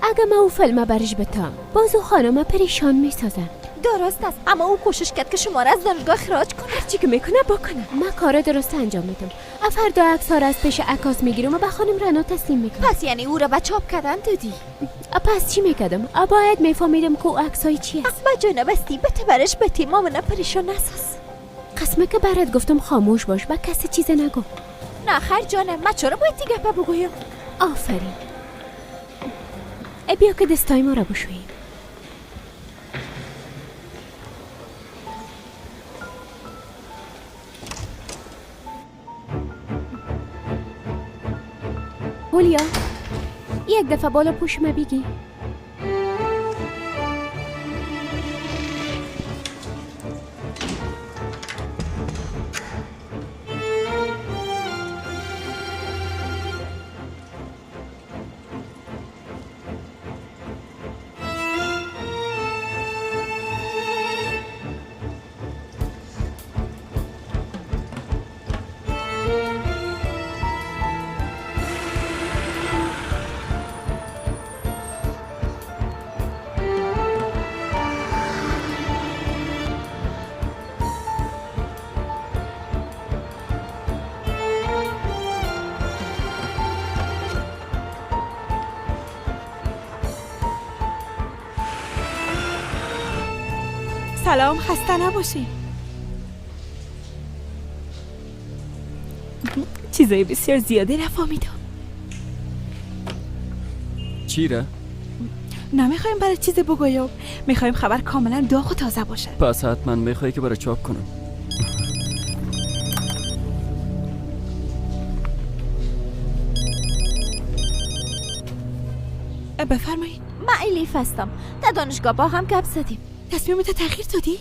اگه ما او فیلم برش بتام باز او خانم پریشان میسازن. درست است، اما او کوشش کرد که شما را از دانشگاه اخراج کنه. هرچی که میکنه بکنه. من کار درست انجام میدم. فردا عکس‌ها را از پیش عکاس میگیرم و به خانم رنا تسلیم میکنم. پس یعنی او را به چاپ کردن دادی؟ پس چی میکردم؟ باید میفهمیدم که او عکسای چی است. با جا نبستی بته برش بتی مامونه پریشان نساز. قسمه که برات گفتم خاموش باش و کسی چیز نگو. نه خیر جانم، من چرا باید دیگه بگویم؟ آفرین. بیا که دستای ما را بشوییم. هولیا یک دفعه بالا پوشم بگی. سلام، خسته نباشی. چیزای بسیار زیادی را فهمیدم. چی را؟ نمیخوایم برای چیز بگویم، میخوایم خبر کاملا داغ و تازه باشه. پس حتما میخوایی که برای چاپ کنم. بفرمایید. من الیف هستم. در دانشگاه با هم گپ زدیم. تصمیمت تغییر دادی؟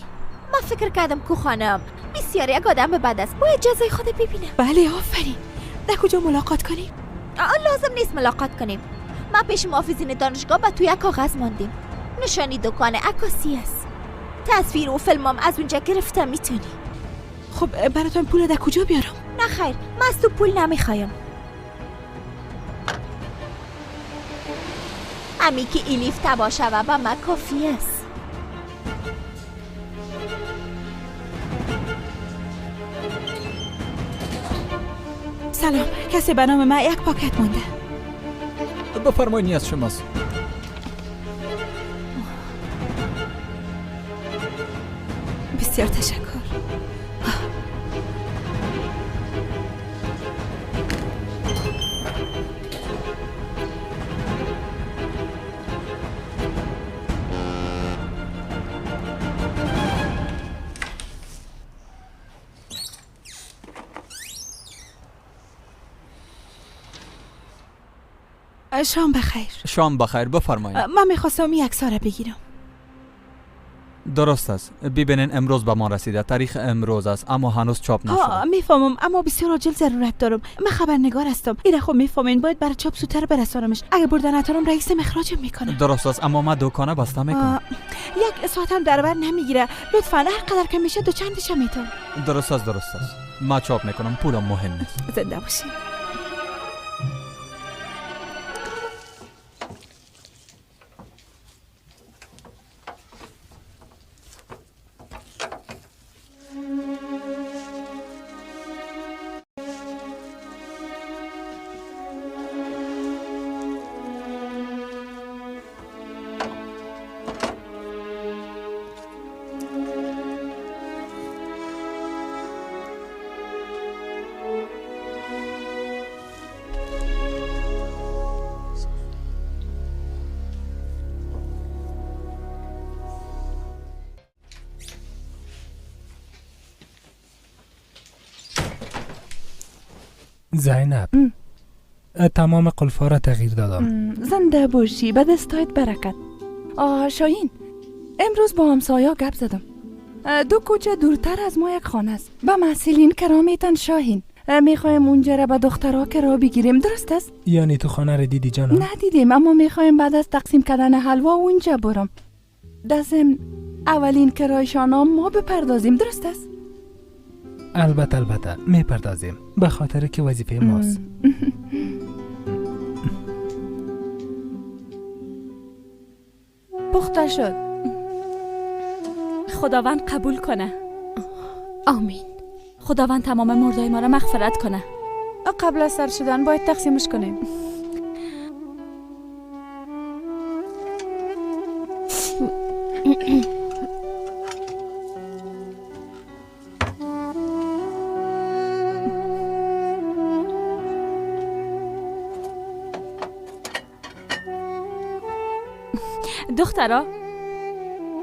من فکر کردم که خانم بسیار یک آدم بد است. با اجازه خود ببینم. بله آفرین. در کجا ملاقات کنیم؟ لازم نیست ملاقات کنیم. ما پیش محافظین دانشگاه با توی یک کاغذ ماندیم. نشانی دکان عکاسی است. تصویر و فیلمام از اونجا گرفتم. میتونی. خب براتون پول در کجا بیارم؟ نه خیر، من از تو پول نمیخوایم. امی که الیف تبا شوه و من کافی است. سلام، کسی به نام من یک پاکت مونده. بفرمایید از شماست. بسیار تشکر. شام بخیر. شام بخیر، بفرمایید. من میخواستم یک ساره بگیرم. درست است. ببینین امروز به ما رسیده. تاریخ امروز است اما هنوز چاپ نشده. میفهمم اما بسیار عاجل ضرورت دارم. من خبرنگار هستم. این خب میفهمین باید برای چاپ زودتر برسانمش. اگه بردن نتونم رئیس مخراجم میکنه. درست است اما ما دکانه بسته میکنم. یک ساعتم در بر نمیگیره. لطفاً هر قدر که میشه دو چندش میتونم. درست است. ما چاپ میکنم. پولم مهم نیست. زنده باشین. زینب، تمام قلفا را تغییر دادم. زنده باشی، به دستایت برکت. شاهین، امروز با همسایا گپ زدم. دو کوچه دورتر از ما یک خانه است. به مسئولین کرامیتن شاهین. میخوایم اونجا را به دخترها که را بگیریم. درست است؟ یعنی تو خانه را دیدی جانم؟ ندیدیم اما میخوایم بعد از تقسیم کردن حلوا اونجا برم. دزم اولین کرایشانا ما بپردازیم. درست است؟ البته میپردازیم، به خاطر که وظیفه ماست. پخته شد. خداوند قبول کنه. آمین. خداوند تمام مردای ما را مغفرت کنه. قبل از سر شدن باید تقسیمش کنیم. دخترا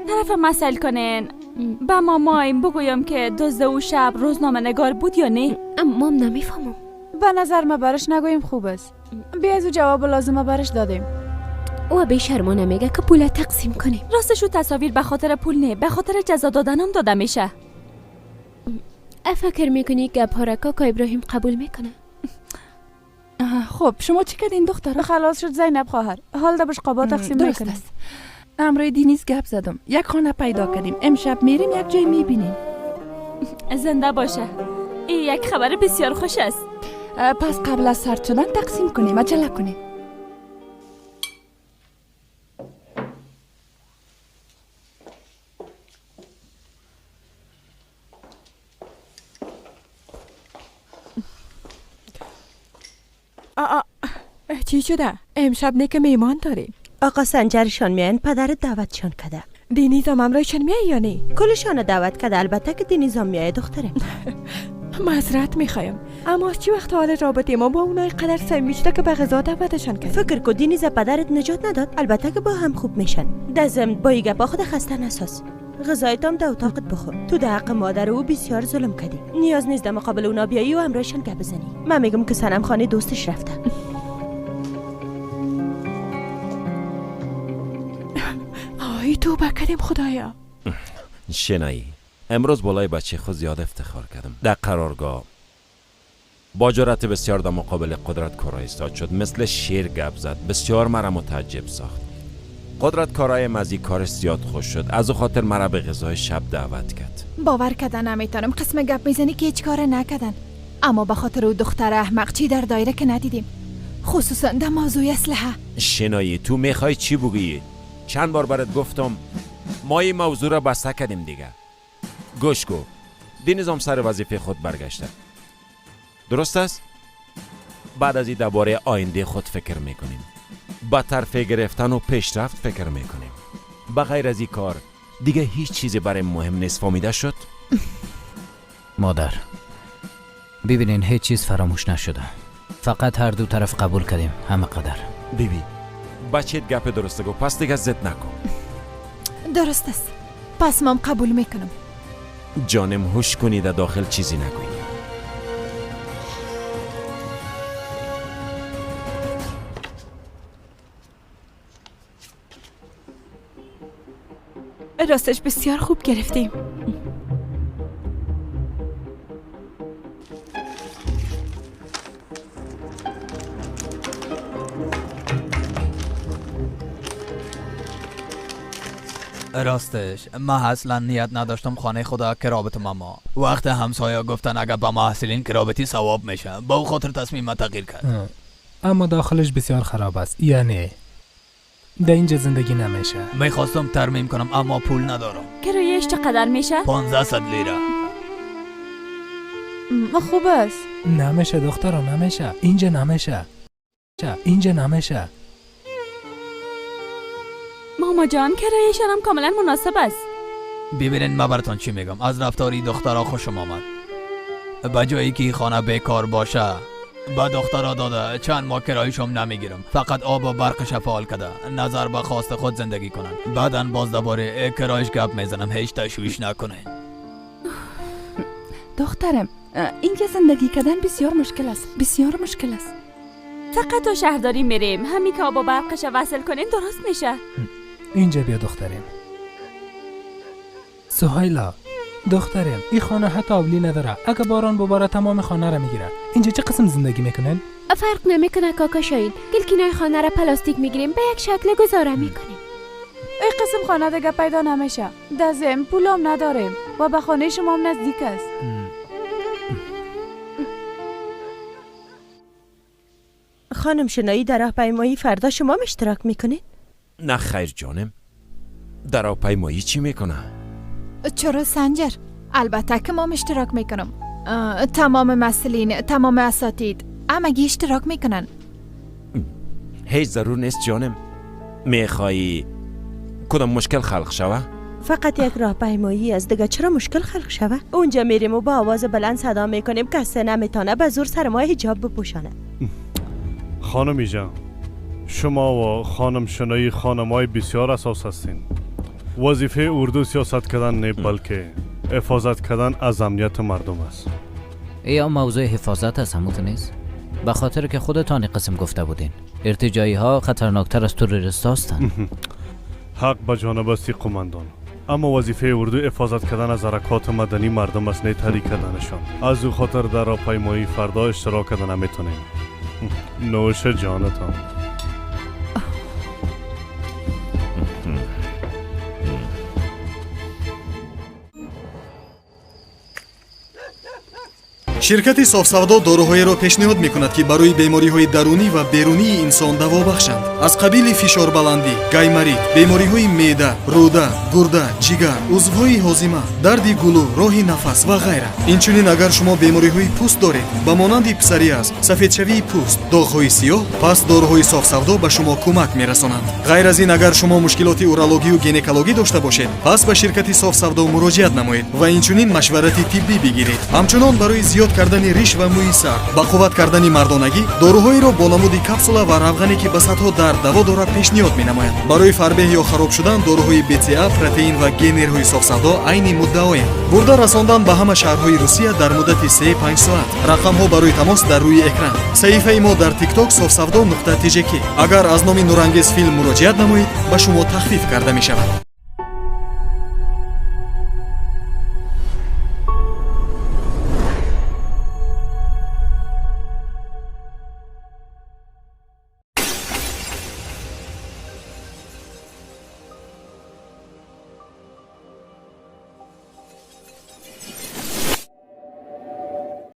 طرف مسئله کنین. با مامایم بگویم که دزد او شب روزنامه نگار بود یا نه؟ مام نمیفهمم. به نظر ما برش نگوییم خوب است. بیا از جواب لازمه برش دادیم. او به شرمانه میگه که پول تقسیم کنیم. راستشو تصاویر به خاطر پول نه، به خاطر جزا دادنم داده میشه. فکر میکنی گپ‌ها کاکا ابراهیم قبول میکنه؟ خب شما چی کردین دختر؟ خلاص شد زینب خواهر. حال ده بشقابا تقسیم درست میکنیم. است. امروی دینیز گپ زدم. یک خانه پیدا کردیم. امشب میریم یک جای میبینیم. زنده باشه. این یک خبر بسیار خوش است. پس قبل از سرد شدن تقسیم کنیم. عجله کنیم. چی شده؟ امشب نیک میمان داریم. آقا سنجرشان میان پدرت دعوتشان کده. دینیزم امرایشان میای یا نه؟ کلشان دعوت کده. البته که دینیزم میای دختره. معذرت میخوایم، اما از چی وقت حال رابطه ما با اونای قدر صمیمی شده که به غذا دعوتشان کرد؟ فکر کو دینیز پدرت نجات نداد. البته که با هم خوب میشن. دزم با این گپا خود خسته نساز. غذایتام در اتاقت بخور. تو در حق مادر او بسیار ظلم کردی. نیاز نیست در مقابل اونا بیایی و امرایشان گپ بزنی. من میگم که سنم خانه دوستش رفته. آی توبه کردیم خدایا. شنایی امروز بالای بچه خود زیاد افتخار کردم. در قرارگاه با جرأت بسیار در مقابل قدرت کارا ایستاد شد. مثل شیر گپ زد. بسیار مرا متعجب ساخت. قدرت کارای مزی کارش زیاد خوش شد. از او خاطر مرا به غذای شب دعوت کرد. باور کردن نمیتونم. قسم گپ میزنی که هیچ کار نکردن، اما به خاطر او دختر احمق چی در دایره که ندیدیم، خصوصا در موضوع اسلحه. شنایی تو میخوای چی بگی؟ چند بار برات گفتم ما این موضوع را بسته کردیم دیگه. گوش کو. دینیزم سر وظیفه خود برگشته. درست است؟ بعد از این درباره آینده خود فکر میکنیم. با طرف گرفتن و پیشرفت فکر میکنیم. بغیر از این کار دیگه هیچ چیزی برای مهم نیست. فهمیده شد؟ مادر ببینین هیچ چیز فراموش نشده. فقط هر دو طرف قبول کردیم همه قدر. بیبی بچه‌ت گپ درسته گو. پس دیگه زد نکن. درست است. پس من قبول میکنم. جانم هوش کنی در داخل چیزی نگویی. راستش بسیار خوب گرفتیم. راستش من اصلا نیت نداشتم خانه خدا که رابط ماما. وقت همسایه گفتن اگر با محصلین که رابطی ثواب میشه، با او خاطر تصمیم تغییر کرد. اما داخلش بسیار خراب است. یعنی در اینجا زندگی نمیشه. میخواستم ترمیم کنم اما پول ندارم. کرایه‌اش چقدر میشه؟ 1500 لیره. خوب است. نمیشه دخترم، نمیشه. اینجا نمیشه. اینجا نمیشه. ماما جان کرایه‌شان هم کاملا مناسب است. ببینین من براتون چی میگم. از رفتاری دخترها خوشم آمد. به جایی که خانه بیکار باشه با دخترها داده چند ماه کرایه‌شم نمیگیرم. فقط آب و برقش فعال کرده. نظر به خواست خود زندگی کنن. بعداً باز درباره کرایه‌اش گپ میزنم. هیچ تشویش نکنین. دخترم اینجا زندگی کردن بسیار مشکل است. بسیار مشکل است. فقط تو شهرداری میریم. همین که آب و برقش وصل کنین درست میشه. اینجا بیا دخترم. سهیلا دخترم این خانه حتی آبلی نداره. اگه باران بباره تمام خانه را میگیره. اینجا چه قسم زندگی میکنن؟ فرق نمیکنه کاکا شاین. گلکینای خانه را پلاستیک میگیریم به یک شکل گذاره میکنیم. ای قسم خانه دیگه پیدا نمیشه. دزم پولم نداریم و به خانه شما هم نزدیک است. خانم شنایی در راهپیمایی فردا شما هم اشتراک میکنید؟ نه خیر جانم. در راهپیمایی چی میکنه؟ چرا سنجر؟ البته که ما اشتراک میکنم. تمام مسئولین، تمام اساتید همگی اشتراک میکنن. هیچ ضرور نیست جانم. میخوایی کدام مشکل خلق شوه؟ فقط یک راهپیمایی از دیگه چرا مشکل خلق شوه؟ اونجا میریم و با آواز بلند صدا میکنیم کسی نمیتونه به زور سر ما حجاب بپوشانه. خانمی جان، شما و خانم شنایی خانمای بسیار اساس هستین. وظیفه اردو سیاست کردن نه بلکه حفاظت کردن از امنیت مردم است. یا موضوع حفاظت است همون نیست؟ به خاطر که خودتان این قسم گفته بودین ارتجایی ها خطرناکتر از تروریست هستند. حق به جانب است قماندان، اما وظیفه اردو حفاظت کردن از حرکات مدنی مردم است، نه تحریک کردنشان. از او خاطر در راهپیمایی فردا اشتراک کردن نمیتونیم. نوش جانتان. ширкати софсавдо дороҳоеро пешниҳод мекунад ки барои бемориҳои дарунӣ ва берунии инсон даво бахшанд. аз қабили фишорбаландӣ, гаймарид, бемориҳои меъда, рӯда, гурда, ҷигар, узвҳои ҳозима, дарди гулӯ, роҳи нафас ва ғайра. инчунин агар шумо бемориҳои пӯст доред ба монанди псориаз, сафедшавии пӯст, доғҳои сиёҳ, пас дороҳои софсавдо ба шумо кӯмак мерасонанд. ғайр аз ин агар шумо мушкилоти урологию гинекологӣ дошта бошед, пас ба ширкати софсавдо муроҷиат намоед ва инчунин машварати тиббӣ бигиред. ҳамчунон барои зиёд кардани риш ва мӯи сар, бақувват кардани мардонагӣ, дороҳоеро бо намуди капсула ва равғане ки ба сатҳо дард даво дорад пешниҳод менамоянд. барои фарбеҳ ё хароб шудан дороҳои БЦА, протеин ва генерҳои софсавдо айни муддаоянд. бурда расондан ба ҳама шаҳрҳои Русия дар муддати 3-5 соат. рақамҳо барои тамос дар рӯи экран. саҳифаи мо дар TikTok sofsavdo.tjk. агар аз номи нурангез филм муроҷиат намоед ба шумо тахфиф карда мешавад.